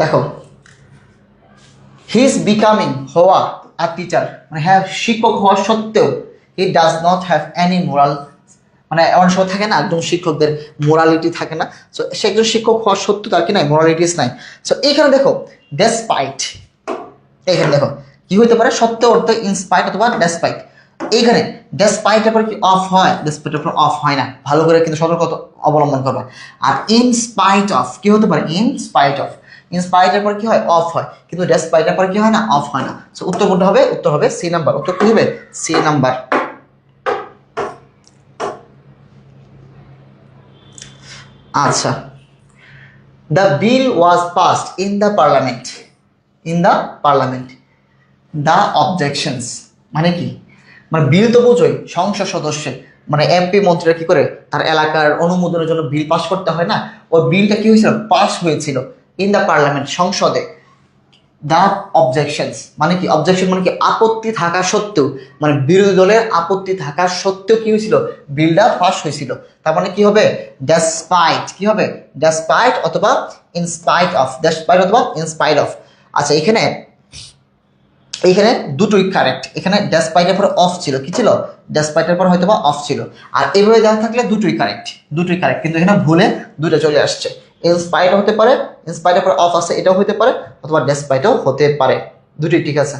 দেখো হি ইজ বিকামিং, হওয়া, আ টিচার মানে হ্যাঁ শিক্ষক হওয়া সত্ত্বেও he does not have any moral, মানে এমন সময় থাকে না একজন শিক্ষকদের মোরালিটি থাকে না, সো সে একজন শিক্ষক হওয়ার সত্ত্বেও তার কি নাই? মোরালিটিস নাই। সো এইখানে দেখো ডেসপাইট, এইখানে দেখো কি হইতে পারে? সত্য অর্থ ইনস্পাইট অথবা ডেসপাইট। এইখানে ডেসপাইটের পর কি অফ হয়? ডেসপাইটের পর অফ হয় না, ভালো করে কিন্তু সতর্কতা অবলম্বন করবে। আর ইনস্পাইট অফ কি হতে পারে? ইনস্পাইট অফ, ইনস্পাইটের পর কি হয়? অফ হয়, কিন্তু ডেসপাইটের পর কি হয় না? অফ হয় না। সো উত্তর কোনটা হবে? উত্তর হবে সি নাম্বার। উত্তর কি হবে? C number. আচ্ছা, the bill was passed in the parliament, in the parliament the objections মানে কি? মানে বিল তো বোঝোই, সংসদ সদস্য মানে এমপি মন্ত্রীরা কি করে তার এলাকার অনুমোদনের জন্য বিল পাস করতে হয় না, ওই বিলটা কি হয়েছিল? পাস হয়েছিল ইন দ্য পার্লামেন্ট, সংসদে। দ্য অবজেকশনস মানে কি? অবজেকশন মানে কি? আপত্তি থাকা সত্ত্বেও, মানে বিরোধী দলের আপত্তি থাকা সত্ত্বেও কি হয়েছিল? বিলটা পাস হয়েছিল। তার মানে কি হবে? ডেসপাইট, কি হবে? ডেসপাইট অথবা ইনস্পাইট অফ, ডেসপাইট অথবা ইনস্পাইট অফ। আচ্ছা এখানে এইখানে দুটোই কারেক্ট। এখানে ডেসপাইটের পর অফ ছিল, কি ছিল? ডেসপাইটের পর হয়তো বা অফ ছিল। আর এইভাবে দেওয়া থাকলে দুটোই কারেক্ট, দুটোই কারেক্ট, কিন্তু এখানে ভুলে দুটো চলে আসছে। ইনস্পাইট হতে পারে, ইনস্পাইটের পর অফ আছে এটাও হতে পারে, অথবা ডেসপাইটও হতে পারে, দুটোই ঠিক আছে।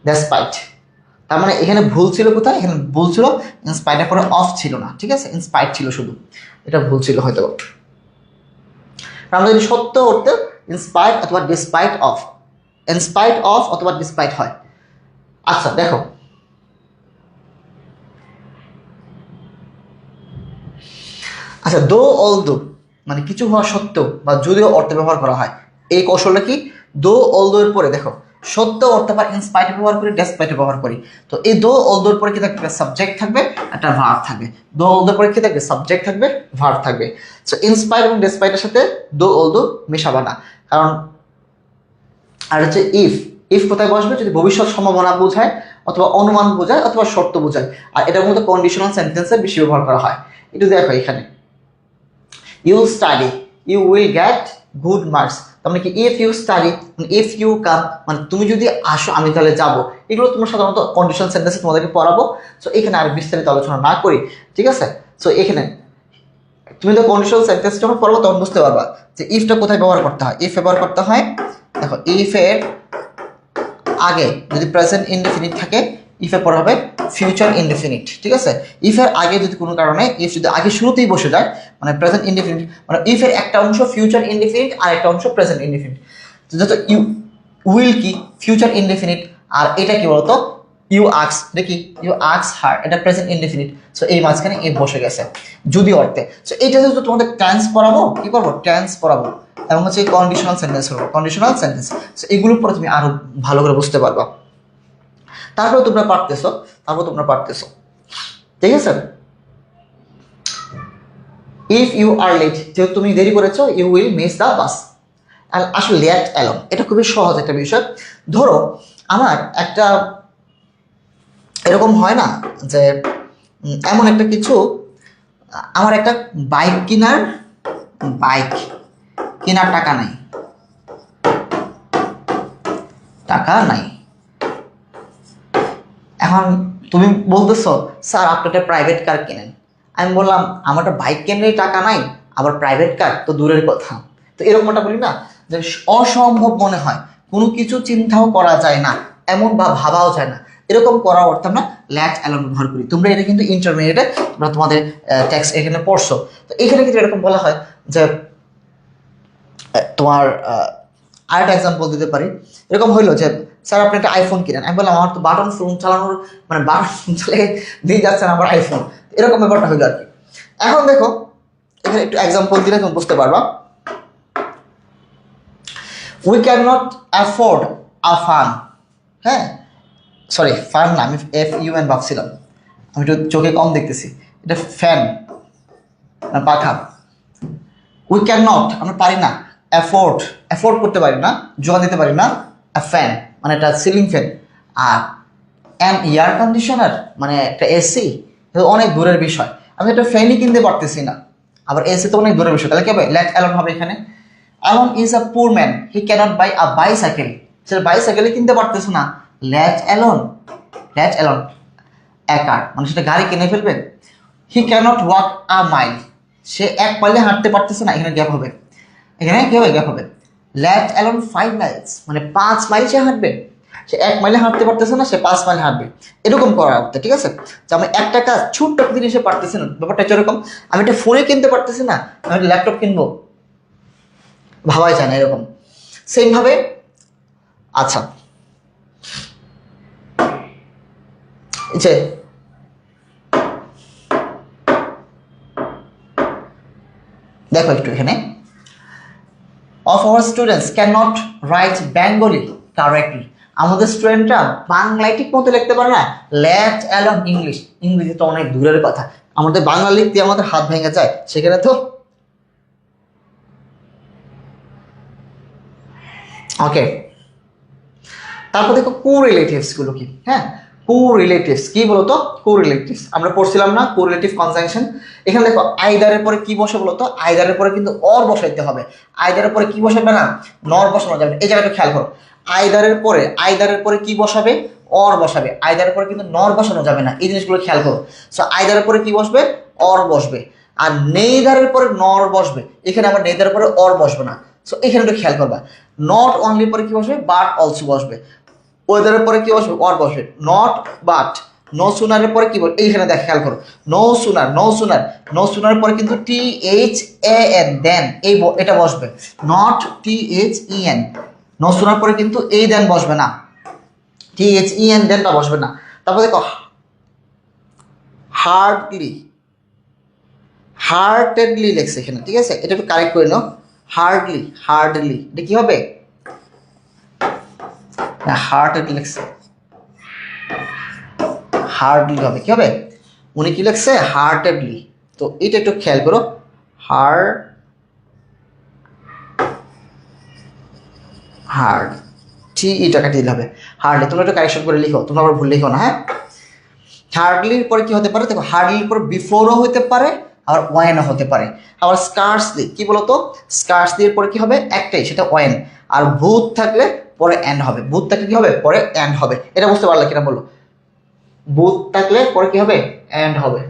ডেসপাইট, তার মানে এখানে ভুল ছিল কোথায়? এখানে ভুল ছিল ইনস্পাইটের পরে অফ ছিল না, ঠিক আছে, ইনস্পাইট ছিল শুধু, এটা ভুল ছিল হয়তো। আমরা যদি সত্য অর্থে ইনস্পাইট অথবা ডিসপাইট অফ, ইনস্পাইট অফ অথবা ডিসপাইট হয়। আচ্ছা দেখো আচ্ছা, দো অল দো মানে কিছু হওয়া সত্ত্বেও বা যদিও অর্থ ব্যবহার করা হয়, এই কৌশলটা কি? দো অল দো এর পরে দেখো সত্য অর্থ বা ইনস্পাইট ব্যবহার করি, ডেসপাইট ব্যবহার করি। তো এই দো অল দোর পরে কি থাকবে? সাবজেক্ট থাকবে, একটা ভার্ব থাকবে। দো অল দোর পরে কি থাকবে? সাবজেক্ট থাকবে, ভার্ব থাকবে। সো ইনস্পাইট এবং ডেসপাইটের সাথে দো অল দো মেশাবা না, কারণ আর হচ্ছে ইফ, ইফ কোথায় বসবে? যদি ভবিষ্যৎ সম্ভাবনা বোঝায় অথবা অনুমান বোঝায় অথবা শর্ত বোঝায়, আর এটার মধ্যে কন্ডিশনাল সেন্টেন্সে বেশি ব্যবহার করা হয়। একটু দেখো এখানে you study you will get good marks, তার মানে কি? If you study, if you come মানে তুমি যদি আসো আমি তাহলে যাবো। এগুলো তোমরা সাধারণত কন্ডিশনাল সেন্টেন্সে তোমাদেরকে পড়াবো। সো এখানে আর বিস্তারিত আলোচনা না করি, ঠিক আছে। সো এখানে তুমি তো কন্ডিশনাল সেন্টেন্স যখন পড়বো তখন বুঝতে পারবা যে ইফটা কোথায় ব্যবহার করতে হয়। ইফ ব্যবহার করতে হয়, দেখো ইফ এর আগে যদি প্রেজেন্ট ইনডেফিনিট থাকে, ইফ এর পর হবে ফিউচার ইনডেফিনিট, ঠিক আছে। ইফ এর আগে যদি কোনো কারণে ইফ যদি আগে শুরুতেই বসে যায়, মানে প্রেজেন্ট ইনডেফিনিট, মানে ইফ এর একটা অংশ ফিউচার ইনডেফিনিট আর একটা অংশ প্রেজেন্ট ইনডেফিনিট। যত ইউ উইল কি ফিউচার ইনডেফিনিট, আর এটা কি বলতো? ইউ আক্স, দেখি ইউ আক্স হার, এটা প্রেজেন্ট ইনডেফিনিট। সো এই মাঝখানে ইফ বসে গেছে যদি অর্থে। সো এইটা যেহেতু তোমাদের টেন্স পড়াবো, কি করবো? টেন্স পড়াবো, এবং হচ্ছে কন্ডিশনাল সেন্টেন্স হলো কন্ডিশনাল সেন্টেন্স। সো এগুলোর পরে তুমি আরো ভালো করে বুঝতে পারবা। তারপরে তোমরা পারতেছো, ঠিক আছে। ইফ ইউ আর লেট, যেহেতু তুমি দেরি করেছো, you will miss the bus. আসলে লেট অ্যালং এটা খুবই সহজ একটা বিষয়। ধরো আমার একটা এরকম হয় না যে এমন একটা কিছু, আমার একটা বাইক কেনার টাকা নাই। এখন তুমি বলতেছো স্যার আপনি একটা প্রাইভেট কার কেনেন, আমি বললাম আমার তো বাইক কেনারই টাকা নাই, আবার প্রাইভেট কার তো দূরের কথা। তো এরকমটা বলি না যে অসম্ভব মনে হয়, কোনো কিছু চিন্তাও করা যায় না এমন বা ভাবাও যায় না, এরকম করার অর্থ আমরা ল্যাট অ্যালোন ব্যবহার করি। তোমরা এটা কিন্তু ইন্টারমিডিয়েটে তোমরা তোমাদের টেক্সট এখানে পড়ছো। তো এখানে কিন্তু এরকম বলা হয় যে তোমার আরেকটা এক্সাম্পল দিতে পারি। এরকম হইলো যে স্যার আপনি একটা আইফোন কিনেন, আমি বললাম আমার তো বাটন ফোন চালানোর মানে বাটন ফোন চালিয়ে দিয়ে যাচ্ছে না আমার আইফোন, এরকম ব্যাপারটা হইলো আর কি। এখন দেখো এখানে একটু এক্সাম্পল দিলে তুমি বুঝতে পারবা। We can not afford a fun, হ্যাঁ সরি ফান না, আমি FUN ভাবছিলাম, আমি একটু চোখে কম দেখতেছি, এটা ফ্যান পাখা। উই ক্যান নট আমরা পারি না, অ্যাফোর্ড করতে পারি না, জোগান দিতে পারি না, ফ্যান মানে একটা সিলিং ফ্যান, আর অ্যান এয়ার কন্ডিশনার মানে একটা এসি, অনেক দূরের বিষয়। আমি একটা ফ্যানই কিনতে পারতেছি না, আবার এসি তো অনেক দূরের বিষয়, তাহলে কি হবে? লেট অ্যালোন হবে এখানে। Alone is a poor man, he cannot buy a bicycle, সে বাইসাইকেলই কিনতে পারতেছে না, লেট অ্যালোন একার মানে সেটা গাড়ি কিনে ফেলবে। হি ক্যানট ওয়াক আ মাইল, সে 1 মাইলে হাঁটতে পারতেছে না, এখানে গ্যাপ হবে, এখানে কি হবে? গ্যাপ হবে। লেট অ্যালোন 5 মাইলস মানে 5 মাইল সে হাঁটবে, সে 1 মাইলে হাঁটতে পারতেছে না, সে 5 মাইল হাঁটবে, এরকম করা হচ্ছে। ঠিক আছে, যে আমি একটা কাজ ছোট্ট একটা জিনিসে পারতেছি না, ব্যাপারটা এরকম। আমি একটা ফোনে কিনতে পারতেছি না, আমি একটা ল্যাপটপ কিনবো, ভাবাই যায় না এরকম। সেম ভাবে আচ্ছা যে দেখো একটু এখানে, of our students cannot write Bengali correctly, আমাদের স্টুডেন্টরা বাংলায় ঠিক মতো লিখতে পারে না, লেট অ্যালোন ইংলিশ, ইংরেজি তো অনেক দূরের কথা, আমাদের বাংলা লিখতে আমাদের হাত ভেঙে যায়, সেখানে তো ওকে। তারপর দেখো কোরিলেটিভস গুলো কি, হ্যাঁ কোরিলেটিভস কি বলতো? কোরিলেটিভস আমরা পড়ছিলাম না, কোরিলেটিভ কনজাংশন। এখানে দেখো আইদারের পরে কি বসে বলতো? আইদারের পরে কিন্তু অর বসাইতে হবে, আইদারের পরে কি বসাবে না, নর বসানো যাবে না। এই জায়গাটা খেয়াল করো, আইদারের পরে কি বসাবে? অর বসাবে, আইদারের পরে কিন্তু নর বসানো যাবে না, এই জিনিসগুলো খেয়াল করো। সো আইদারের পরে কি বসবে? অর বসবে। আর নেইদারের পরে নর বসবে, এখানে আবার নেইদারের পরে অর বসবে না। সো এখানে একটু খেয়াল করবা, নট অনলি পরে কি বসবে? বাট অলসো বসবে। ওয়েদারের পরে কি বসবে? অর বসবে। নট বাট, নো সুনারের পরে কি বলবে? এইখানে দেখ খেয়াল করো, নো সুনার পরে কিন্তু THAN দেন এই এটা বসবে, নট THEN। নো সুনার পরে কিন্তু এই দেন বসবে না, THEN দেনটা বসবে না। তারপর দেখো হার্টেডলি লেখছে এখানে, ঠিক আছে, এটা একটু কারেক্ট করে নাও। হার্ডলি এটা কি হবে? হার্টেডলি লেখছে, হার্ডলি হবে, কি হবে? উনি কি লেখছে? হার্টেডলি। তো এটা একটু খেয়াল করো, হার্ড এটা কাটিয়ে দিলে হবে হার্ডলি। তোমরা একটু কারেকশন করে লিখো, তোমরা আবার ভুল লিখো না, হ্যাঁ। হার্ডলির পরে কি হতে পারে? দেখো হার্ডলির পরে বিফোরও হতে পারে, আবার ওয়েনও হতে পারে। আবার স্কার্সলি কি বলতো? স্কার্সলি এর পরে কি হবে? একটাই, সেটা ওয়েন। আর বুথ থাকলে পরে এন্ড হবে, বুথ থাকলে কি হবে? পরে এন্ড হবে। এটা বুঝতে পারলে কিনা বলো? বুথ থাকলে পরে কি হবে? এন্ড হবে।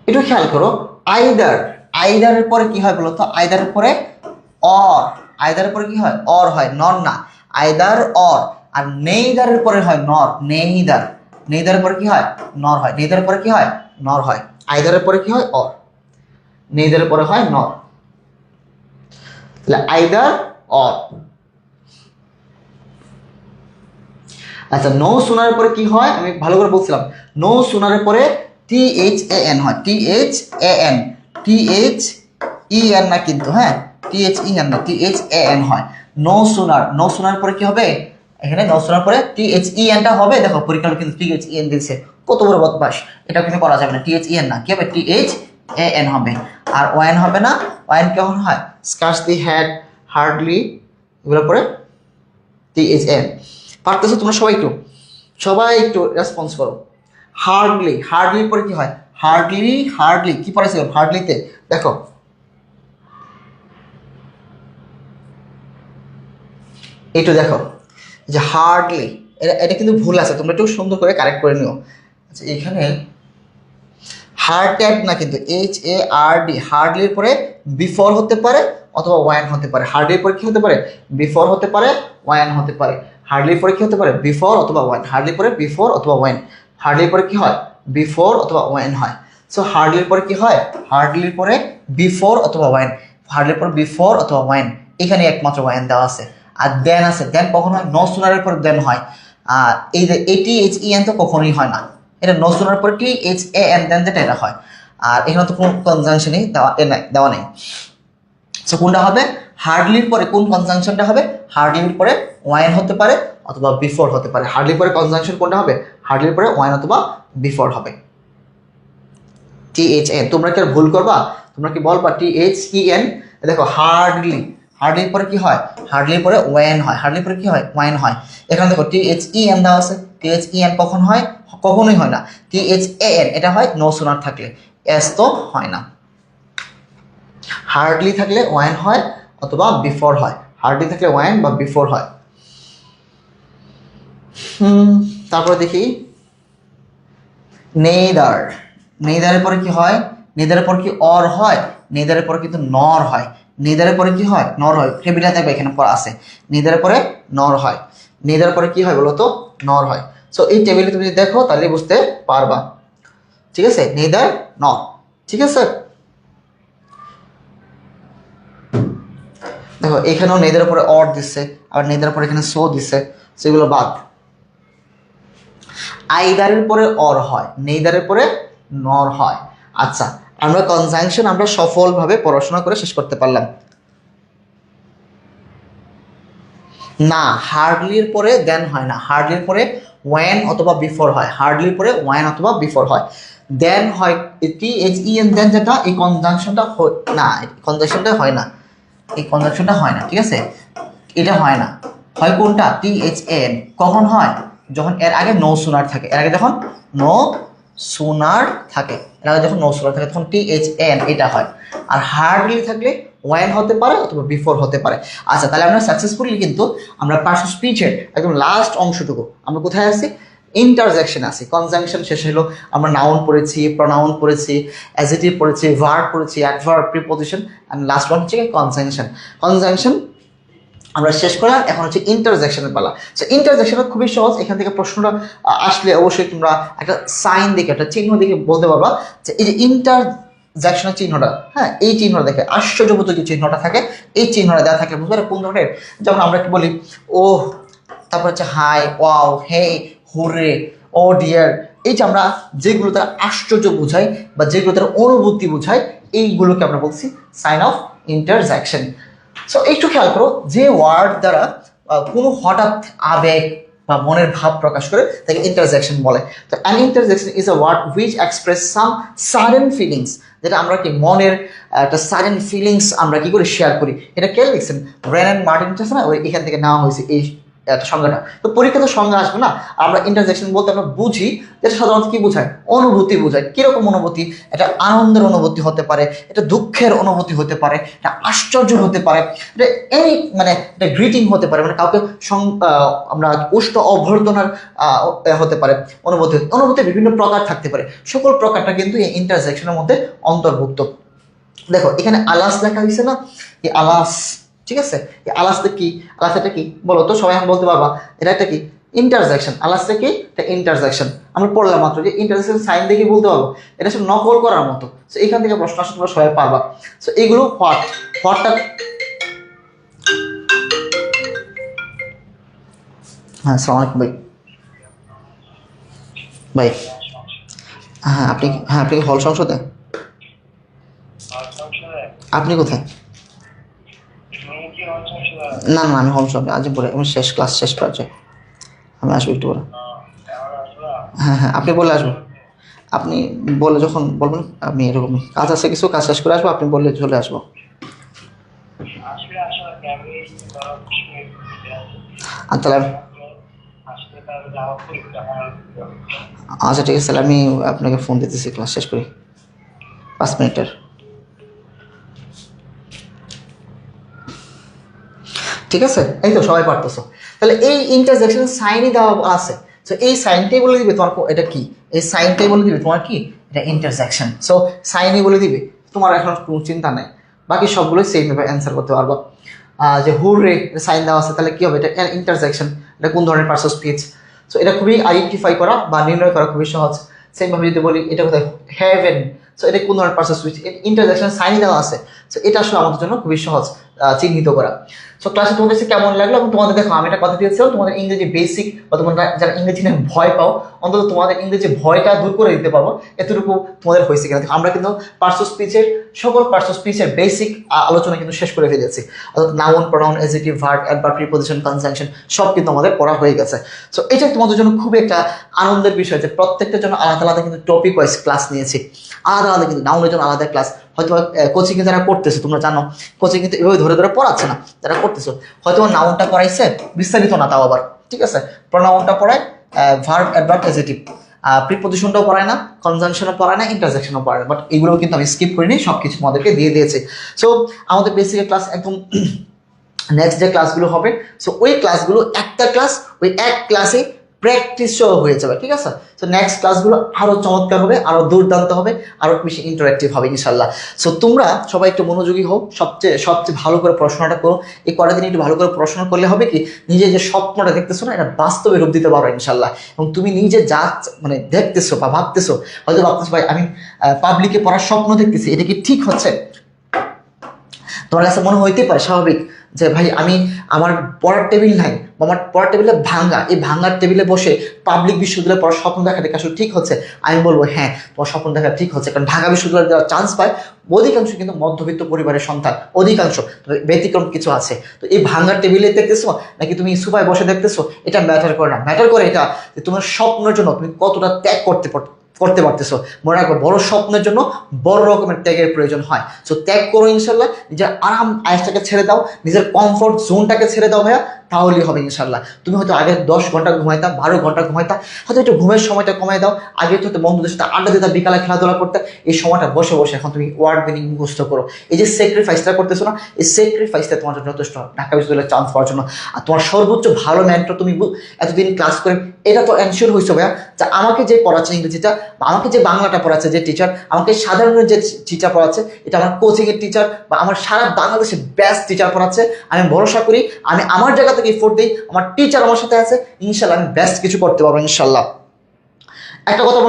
একটু খেয়াল করো, আইদারের পরে কি হয় বলতো? আইদারের পরে অর, আইদারের পরে কি হয়? অর হয়, নর না। Either or. আর নেইদারের পরে হয় নর, নেইদারের পরে কি হয়? নর হয়, নেইদারের পরে কি হয়? নর হয়। আইদারের পরে কি হয়? অর। নেইদারের পরে হয় নর, তাহলে আইদার অর। আচ্ছা নো সুনারের পরে কি হয়? আমি ভালো করে বলছিলাম, নো সুনারের পরে THAN হয়, THEN না কিন্তু, হ্যাঁ THEN না, THAN হয়। নো সুনার পরে কি হবে? এখানে নো সুনার পরে THENটা হবে। দেখো পরীক্ষা কিন্তু THEN দিচ্ছে, কত বড় বদমাস, এটা কিন্তু করা যাবে না, THEN না, কি হবে? THAN হবে। আর ওয়ান হবে না, ওয়ান কেমন হয়? স্কার্সলি, হ্যাড, হার্ডলি, এগুলোর পরে THN। পারতেছো তোমরা সবাই একটু রেসপন্স করো। হার্ডলির পরে কি হয়? হার্ডলি কি পড়াইছিল? হার্ডলিতে দেখো একটু দেখো, যে হার্ডলি, এটা কিন্তু ভুল আছে, তোমরা একটু সুন্দর করে কারেক্ট করে নিও। আচ্ছা এখানে হার্ড ট্যাপ না, কিন্তু HARD, হার্ডলির পরে বিফোর হতে পারে অথবা ওয়ান হতে পারে। হার্ডলির পরে কি হতে পারে? বিফোর হতে পারে, ওয়ান হতে পারে। হার্ডলির পরে কি হতে পারে? বিফোর অথবা ওয়ান। হার্ডলির পরে বিফোর অথবা ওয়ান। হার্ডলির পরে কি হয়? বিফোর অথবা ওয়ান হয়। সো হার্ডলির পরে কি হয়? হার্ডলির পরে বিফোর অথবা ওয়ান। হার্ডলির পরে বিফোর অথবা ওয়ান, এখানে একমাত্র ওয়ান দেওয়া আছে। আর দেন আছে, দেন কখন হয়? নো সুনারের পরে দেন হয়। আর এই যে ATHEN তো কখনোই হয় না, এটা নো সুনার পরে THAN দেন যেটা এটা হয়। আর এখানে তো কোনো কনজাংশনই দেওয়া নেই। সো কোনটা হবে? হার্ডলির পরে কোন কনজাংশনটা হবে? হার্ডলির পরে ওয়ান হতে পারে অথবা বিফোর হতে পারে। হার্ডলির পরে কনজাংশন কোনটা হবে? হার্ডলির পরে ওয়ান অথবা বিফোর হবে। THN, তোমরা কি আর ভুল করবা? তোমরা কি বলবা THEN? দেখো হার্ডলি, হার্ডলির পরে কি হয়? হার্ডলির পরে ওয়ান হয়। হার্ডলির পরে কি হয়? ওয়ান হয়। এখানে দেখো THEN দেওয়া আছে। THEN কখন হয়? কখনোই হয় না। THAN এটা হয় নো সুনার থাকলে, এস তো হয় না। হার্ডলি থাকলে ওয়ান হয় অথবা বিফোর হয়। হার্ডলি থাকলে ওয়ান বা বিফোর হয়। তারপরে দেখি নেইদার। নেইদারের পরে কি হয়? নেইদারের পর কি অর হয়? নেইদারের পরে কিন্তু নর হয়। নেইদারের পরে কি হয়? নর হয়। টেবিলটা দেখবে এখানে পড়া আছে, নেইদারের পরে নর হয়। নেইদারের পরে কি হয় বলো তো? নর হয়। সো এই টেবিলে তুমি যদি দেখো তাহলে বুঝতে পারবা। ঠিক আছে, নেইদার নর। ঠিক আছে, দেখো এখানেও নেইদারের পরে অর দিচ্ছে, আর নেইদারের পরে এখানে সো দিচ্ছে, সেগুলো বাদ। আইদারের পরে অর হয়, নেইদারের পরে নর হয়। আচ্ছা, আমরা কনজাংশন আমরা সফলভাবে পড়াশোনা করে শেষ করতে পারলাম না। হার্ডলির পরে দেন হয় না, হার্ডলির পরে ওয়ান অথবা বিফোর হয়। হার্ডলির পরে ওয়ান অথবা বিফোর হয়। দেন হয় THEN দেন, যেটা এই কনজাংশনটা না, কনজাংশনটা হয় না, এই কনজাংশনটা হয় না। ঠিক আছে, এটা হয় না। হয় কোনটা? THN। কখন হয়? যখন এর আগে নো সুনার থাকে। এর আগে যখন নো সুনার থাকে, এর আগে যখন নো সুনার থাকে তখন THN এটা হয়। আর হার্ডলি থাকলে ওয়ান হতে পারে অথবা বিফোর হতে পারে। আচ্ছা, তাহলে আমরা সাকসেসফুলি কিন্তু আমরা পার্টস অফ স্পিচের একদম লাস্ট অংশটুকু আমরা কোথায় আছি? ইন্টারজেকশন আছে। কনজাংশন শেষ হলো, আমরা নাউন পড়েছি, প্রনাউন পড়েছি, অ্যাডজেক্টিভ পড়েছি, ভার্ব পড়েছি, adverb, preposition, and last one হচ্ছে কনজাংশন। কনজাংশন আমরা শেষ করলাম, এখন হচ্ছে ইন্টারজেকশনের পালা। সো ইন্টারজেকশন খুবই সহজ। এখান থেকে প্রশ্নটা আসলে অবশ্যই তোমরা একটা সাইন দেখে, একটা চিহ্ন দেখে বলতে পারবা যে এই যে ইন্টারজেকশনের চিহ্নটা, হ্যাঁ এই চিহ্নটা দেখে আশ্চর্যবোধক যে চিহ্নটা থাকে, এই চিহ্নটা দেওয়া থাকলে বুঝতে পারো কোন ধরনের। যেমন আমরা কি বলি? ও, তারপর হচ্ছে হাই, ওয়াও, হে, হুরে, ও ডিয়ার। এই যে আমরা যেগুলো তারা আশ্চর্য বোঝায় বা যেগুলো তারা অনুভূতি বোঝায়, এইগুলোকে আমরা বলছি সাইন অফ ইন্টারজেকশন। সো একটু খেয়াল করো, যে ওয়ার্ড দ্বারা কোনো হঠাৎ আবেগ বা মনের ভাব প্রকাশ করে তাকে ইন্টারজেকশন বলে। তো an interjection is a word which express some sudden feelings, যেটা আমরা কি মনের একটা সাডেন ফিলিংস আমরা কি করে শেয়ার করি। এটা কে লিখছেন? ব্রেনান মার্টিন আছে না, ওই এখান থেকে নেওয়া হয়েছে এই সংজ্ঞাটা। তো পরীক্ষাতে সংজ্ঞা আসবে না, আমরা ইন্টারজেকশন বলতে আমরা বুঝি যেটা সাধারণত কি বোঝায়? অনুভূতি বোঝায়। কিরকম অনুভূতি? এটা আনন্দের অনুভূতি হতে পারে, এটা দুঃখের অনুভূতি হতে পারে, এটা আশ্চর্য হতে পারে, এটা এনি মানে এটা গ্রিটিং হতে পারে, মানে কাউকে আমরা উষ্ণ অভ্যর্থনার হতে পারে অনুভূতি। অনুভূতির বিভিন্ন প্রকার থাকতে পারে, সকল প্রকারটা কিন্তু এই ইন্টারজেকশনের মধ্যে অন্তর্ভুক্ত। দেখো এখানে আলাস লেখা হয়েছে না, এই আলাস। ঠিক আছে, এই আলাসটা কি? আলাস এটা কি বলো তো? সবাই এখন বলতে পারবা এটা একটা কি? ইন্টারজেকশন। আলাসটা কি? এটা ইন্টারজেকশন। আমরা পড়লাম মাত্র যে ইন্টারজেকশন সাইন দেখে বলতে পারবো, এটা সব নকল করার মতো। সো এখান থেকে প্রশ্ন আসলে তোমরা সবাই পারবা। সো এইগুলো হোয়াটটা, হ্যাঁ আসসালামু আলাইকুম ভাই। ভাই হ্যাঁ আপনি কি হল সংসদে? আপনি কোথায়? না না, আমি হল সংসদে আজ পরে, আমি শেষ ক্লাস শেষ পর্যায়ে, আমি আসবো একটু পরে। হ্যাঁ হ্যাঁ, আপনি বলে আসবো। আপনি বলে যখন বলবেন, আমি এরকম কাজ আছে কিছু, কাজ শেষ করে আসবো, আপনি বললে চলে আসবো। আর তাহলে আচ্ছা ঠিক আছে, তাহলে আমি আপনাকে ফোন দিতেছি ক্লাস শেষ করি 5 মিনিটের। ঠিক আছে, এই তো সবাই পারতেছো। তাহলে এই ইন্টারজেকশন সাইনই দেওয়া আছে, সো এই সাইনটাই বলে দিবে তোমার এটা কি, এই সাইনটাই বলে দিবে তোমার কি এটা ইন্টারজেকশন। সো সাইনই বলে দিবে, তোমার এখন কোনো চিন্তা নেই, বাকি সবগুলো সেইভাবে অ্যান্সার করতে পারবো। যে হুর রে সাইন দেওয়া আছে, তাহলে কি হবে, এটা ইন্টারজেকশন, এটা কোন ধরনের পার্টস অফ স্পিচ। সো এটা খুবই আইডেন্টিফাই করা বা নির্ণয় করা খুবই সহজ। সেমভাবে যদি বলি এটা কোথায়, হ্যাভেন, সো এটা কোন ধরনের পার্টস অফ স্পিচ, ইন্টারজেকশন সাইনই দেওয়া আছে। সো এটা আসলে আমাদের জন্য খুবই সহজ চিহ্নিত করা। সো ক্লাসে তোমাদের কাছে কেমন লাগলো, এবং তোমাদের দেখো আমি একটা কথা দিয়েছিলাম, তোমাদের ইংরেজি বেসিক বা তোমরা যারা ইংরেজি নিয়ে ভয় পাও, অন্তত তোমাদের ইংরেজি ভয়টা দূর করে দিতে পারবো, এতটুকু তোমাদের হয়েছে কিনা। আমরা কিন্তু পার্টস অফ স্পিচের সকল পার্টস অফ স্পিচের বেসিক আলোচনা কিন্তু শেষ করে ফেলেছি, অর্থাৎ noun, pronoun, adjective, verb, adverb, preposition, conjunction সব কিন্তু আমাদের পড়া হয়ে গেছে। সো এটা তোমাদের জন্য খুবই একটা আনন্দের বিষয় যে প্রত্যেকটার জন্য আলাদা আলাদা কিন্তু টপিক ওয়াইজ ক্লাস নিয়েছি, আলাদা আলাদা কিন্তু নাউনের জন্য আলাদা ক্লাস। হয়তো কোচিংয়ে যারা করতেছো তোমরা জানো কোচিং কিন্তু এভাবে ধরে ধরে পড়াচ্ছে না, যারা করতেছো হয়তো নাউনটা পড়াইছে বিস্তারিত না, তাও আবার ঠিক আছে, প্রনাউনটা পড়ায়, ভার্ব, অ্যাডভার্ব, অ্যাডজেক্টিভ, প্রিপোজিশনটাও পড়ায় না, কনজাংশনও পড়ায় না, ইন্টারজেকশনও পড়ায় না, বাট এগুলো কিন্তু আমি স্কিপ করিনি, সব কিছু তোমাদেরকে দিয়ে দিয়েছি। সো আমাদের বেসিক ক্লাস একদম নেক্সট যে ক্লাসগুলো হবে, সো ওই ক্লাসগুলো একটা ক্লাস ওই এক ক্লাসে প্র্যাকটিস সহ হয়ে যাবে, ঠিক আছে। সো নেক্সট ক্লাসগুলো আরও চমৎকার হবে, আরও দুর্দান্ত হবে, আরও বেশি ইন্টারেক্টিভ হবে ইনশাল্লাহ। সো তোমরা সবাই একটু মনোযোগী হও, সবচেয়ে ভালো করে পড়াশোনাটা করো। এই কটা দিন একটু ভালো করে পড়াশোনা করলে হবে কি, নিজে যে স্বপ্নটা দেখতেছো না, এটা বাস্তবে রূপ দিতে পারো ইনশাল্লাহ। এবং তুমি নিজে যা মানে দেখতেছো বা ভাবতেছো, হয়তো ভাবতেছো ভাই আমি পাবলিকে পড়ার স্বপ্ন দেখতেছি, এটা কি ঠিক হচ্ছে, তোমার কাছে মনে হইতে পারে স্বাভাবিক যে ভাই আমি আমার পড়ার টেবিল নাই বা আমার পড়ার টেবিলে ভাঙ্গা, এই ভাঙ্গার টেবিলে বসে পাবলিক বিশ্ববিদ্যালয়ে পড়ার স্বপ্ন দেখা দেখে আসলে ঠিক হচ্ছে। আমি বলবো হ্যাঁ, তোমার স্বপ্ন দেখা ঠিক হচ্ছে, কারণ ঢাকা বিশ্ববিদ্যালয়ে যারা চান্স পায় অধিকাংশ কিন্তু মধ্যবিত্ত পরিবারের সন্তান, অধিকাংশ, ব্যতিক্রম কিছু আছে। তো এই ভাঙ্গার টেবিলে দেখতেছো নাকি তুমি সুপায় বসে দেখতেছো, এটা ম্যাটার করে না, ম্যাটার করে এটা যে তোমার স্বপ্নের জন্য তুমি কতটা ত্যাগ করতে পারতেছো। মনে রাখবো বড় স্বপ্নের জন্য বড় রকমের ত্যাগের প্রয়োজন হয়। সো ত্যাগ করো ইনশাল্লাহ, নিজের আরাম আয়েসটাকে ছেড়ে দাও, নিজের কমফোর্ট জোনটাকে ছেড়ে দাও ভাইয়া, তাহলেই হবে ইনশাল্লাহ। তুমি হয়তো আগে 10 ঘন্টা ঘুমাইতা, 12 ঘন্টা ঘুমাইতা, হয়তো একটু ঘুমের সময়টা কমাই দাও, আগে তো বন্ধুদের সাথে আড্ডা দিতা, বিকালে খেলাধুলা করতে, এই সময়টা বসে বসে এখন তুমি ওয়ার্ড মিনিং মুখস্থ করো। এই যে স্যাক্রিফাইসটা করতেছো না, এই স্যাক্রিফাইসটা তোমার জন্য যথেষ্ট ঢাকা বিশ্ববিদ্যালয়ে চান্স পাওয়ার জন্য। আর তোমার সর্বোচ্চ ভালো ম্যানটা তুমি এতদিন ক্লাস করে এটা তো এনশিওর হয়েছো ভাইয়া যে আমাকে যে পড়াচ্ছে ইংরেজিটা বা আমাকে যে বাংলাটা পড়াচ্ছে যে টিচার, আমাকে সাধারণ যে টিচার পড়াচ্ছে, এটা আমার কোচিংয়ের টিচার বা আমার সারা বাংলাদেশের বেস্ট টিচার পড়াচ্ছে। আমি ভরসা করি, আমি আমার জায়গা থেকে এফোর্ট দিই, আমার টিচার আমার সাথে আছে, ইনশাল্লাহ আমি বেস্ট কিছু করতে পারবো ইনশাল্লাহ। একটা কথা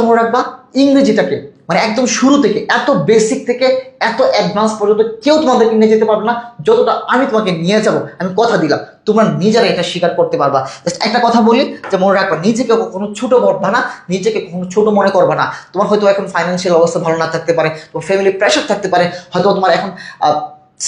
মনে রাখবা, ইংরেজিটাকে মানে একদম শুরু থেকে এত বেসিক থেকে এত অ্যাডভান্স পর্যন্ত কেউ তোমাদেরকে নিয়ে যেতে পারবে না যতটা আমি তোমাকে নিয়ে যাব। আমি কথা দিলাম তোমরা নিজেরা এটা স্বীকার করতে পারবা। জাস্ট একটা কথা বলি যে মনে রাখবা, নিজেকে কখনো ছোট ভাববা না, নিজেকে কখনো ছোট মনে করবা না। তোমার হয়তো এখন ফাইন্যান্সিয়াল অবস্থা ভালো না থাকতে পারে, তোমার ফ্যামিলি প্রেশার থাকতে পারে, হয়তো তোমার এখন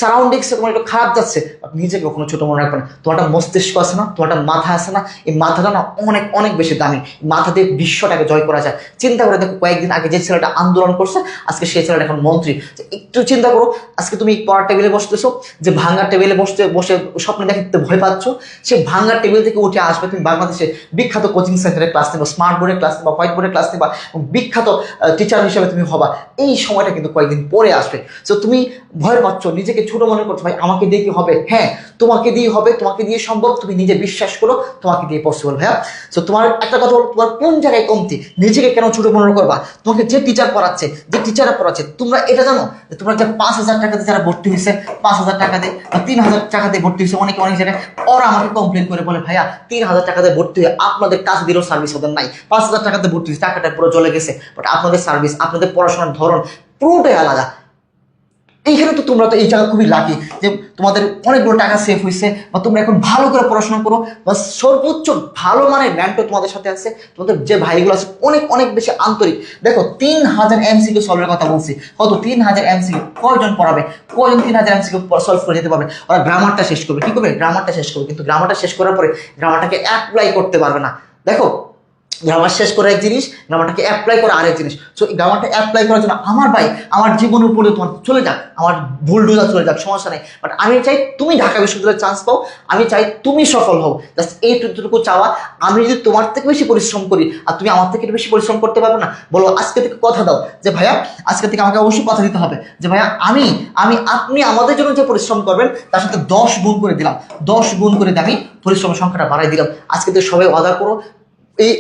সারাউন্ডিংসে তোমার একটু খারাপ যাচ্ছে, নিজেকে কখনো ছোট মনে রাখবে না। তোমার একটা মস্তিষ্ক আছে না, তোমার একটা মাথা আছে না, এই মাথাটা না অনেক অনেক বেশি দামি, মাথা দিয়ে বিশ্বটাকে জয় করা যায়। চিন্তা করে দেখো, কয়েকদিন আগে যে ছেলেটা আন্দোলন করছে, আজকে সেই ছেলেটা এখন মন্ত্রী। একটু চিন্তা করো, আজকে তুমি পড়ার টেবিলে বসতেছো, যে ভাঙ্গার টেবিলে বসে স্বপ্নে দেখতে ভয় পাচ্ছ, সে ভাঙ্গার টেবিল থেকে উঠে আসবে, তুমি বাংলাদেশে বিখ্যাত কোচিং সেন্টারে ক্লাস নেবা, স্মার্ট বোর্ডের ক্লাস নেবা, হোয়াইট বোর্ডের ক্লাস নেবা, বিখ্যাত টিচার হিসেবে তুমি হবা। এই সময়টা কিন্তু কয়েকদিন পরে আসবে। তো তুমি ভয় পাচ্ছ, নিজেকে ছোট মনে করছো, ভাই আমাকে দিয়ে কি হবে? হ্যাঁ, তোমাকে দিয়ে হবে, তোমাকে দিয়ে সম্ভব, তুমি নিজে বিশ্বাস করো, তোমাকে দিয়ে পসিবল ভাইয়া। তো তোমার একটা কথা বলো, তোমার কোন জায়গায় কমতি, নিজেকে কেন ছোট মনে করবা? তোমাকে যে টিচার পড়াচ্ছে, যে টিচাররা পড়াচ্ছে, তোমরা এটা জানো যে তোমরা যে 5,000 টাকা দিয়ে যারা ভর্তি হয়েছে, 5,000 টাকা দিয়ে বা 3,000 টাকা দিয়ে ভর্তি হয়েছে, অনেকে অনেক জায়গায় ওরা আমাকে কমপ্লেন করে বলে, ভাইয়া 3,000 টাকা দিয়ে ভর্তি হয়ে আপনাদের কাজ দিলেও সার্ভিস ওদের নাই, 5,000 টাকা দিয়ে ভর্তি হয়েছে, টাকাটা পুরো চলে গেছে, বাট আপনাদের সার্ভিস, আপনাদের পড়াশোনার ধরন পুরোটাই আলাদা। এইখানে তো তোমরা তো এই জায়গা খুবই লাকি যে তোমাদের অনেকগুলো টাকা সেভ হয়েছে, বা তোমরা এখন ভালো করে পড়াশোনা করো, বা সর্বোচ্চ ভালো মানের ম্যান্টর তোমাদের সাথে আছে, তোমাদের যে ভাইগুলো আছে অনেক অনেক বেশি আন্তরিক। দেখো 3,000 MCQ সলভের কথা বলছি, কত 3,000 MCQ কয়জন পড়াবে, কয়জন 3,000 MCQ সলভ করে যেতে পারবে? ওরা গ্রামারটা শেষ করবে, কি করবে? গ্রামারটা শেষ করবে, কিন্তু গ্রামারটা শেষ করার পরে গ্রামারটাকে অ্যাপ্লাই করতে পারবে না। দেখো গ্রামার শেষ করে এক জিনিস, গ্রামারটাকে অ্যাপ্লাই করা আরেক জিনিস। সো এই গ্রামারটা অ্যাপ্লাই করার জন্য আমার ভাই আমার জীবনের উপরে তোমার চলে যাক, আমার ভুল ডুজা চলে যাক, সমস্যা নেই, বাট আমি চাই তুমি ঢাকা বিশ্ববিদ্যালয়ে চান্স পাও, আমি চাই তুমি সফল হও, জাস্ট এইটুকু চাওয়া। আমি যদি তোমার থেকে বেশি পরিশ্রম করি আর তুমি আমার থেকে বেশি পরিশ্রম করতে পারবে না, বলো আজকে থেকে কথা দাও যে ভাইয়া আজকে থেকে আমাকে অবশ্যই কথা দিতে হবে যে ভাইয়া আমি আমি আপনি আমাদের জন্য যে পরিশ্রম করবেন তার সাথে 10 গুণ করে দিলাম, 10 গুণ করে দিয়ে আমি পরিশ্রমের সংখ্যাটা বাড়াই দিলাম। আজকে থেকে সবাই ওয়াদা করো,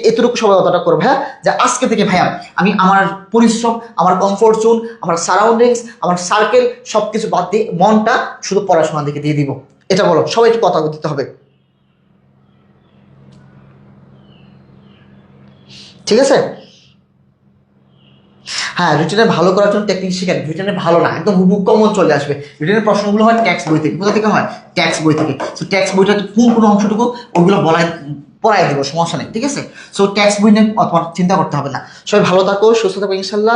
এতটুকু সবাই অতটা করো ভাইয়া, যে আজকে থেকে ভাইয়া আমি আমার পরিশ্রম, আমার কমফোর্ট জোন, আমার সারাউন্ডিংস, আমার সার্কেল সবকিছু বাদ দিয়ে মনটা শুধু পড়াশোনার দিকে দিয়ে দিব। এটা বলো, সবাই একটু কথা দিতে হবে, ঠিক আছে? হ্যাঁ, রিটেনে ভালো করার জন্য টেকনিক শিখেন। রিটেনে ভালো না, একদম হুবহু কমন চলে আসবে। রিটেনের প্রশ্নগুলো হয় ট্যাক্স বই থেকে। কোথা থেকে হয়? ট্যাক্স বই থেকে। সো ট্যাক্স বইটা কোন অংশটুকু ওগুলো পড়াই দেবো, সমস্যা নেই, ঠিক আছে? সো ট্যাক্স বই নিয়ে তোমার চিন্তা করতে হবে না। সবাই ভালো থাকো, সুস্থ থাকো, ইনশাল্লাহ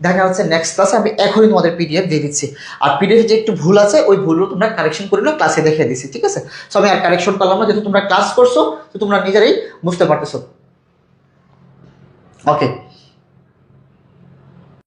দেখা যাচ্ছে নেক্সট ক্লাসে। আমি এখনই তোমাদের পিডিএফ দিয়ে দিচ্ছি, আর পিডিএফ যে একটু ভুল আছে ওই ভুলগুলো তোমরা কারেকশন করে নাও, ক্লাসে দেখিয়ে দিচ্ছি, ঠিক আছে? সো আমি আর কারেকশন করলাম না, যেহেতু তোমরা ক্লাস করছো তো তোমরা নিজেরাই বুঝতে পারতেছো। ওকে।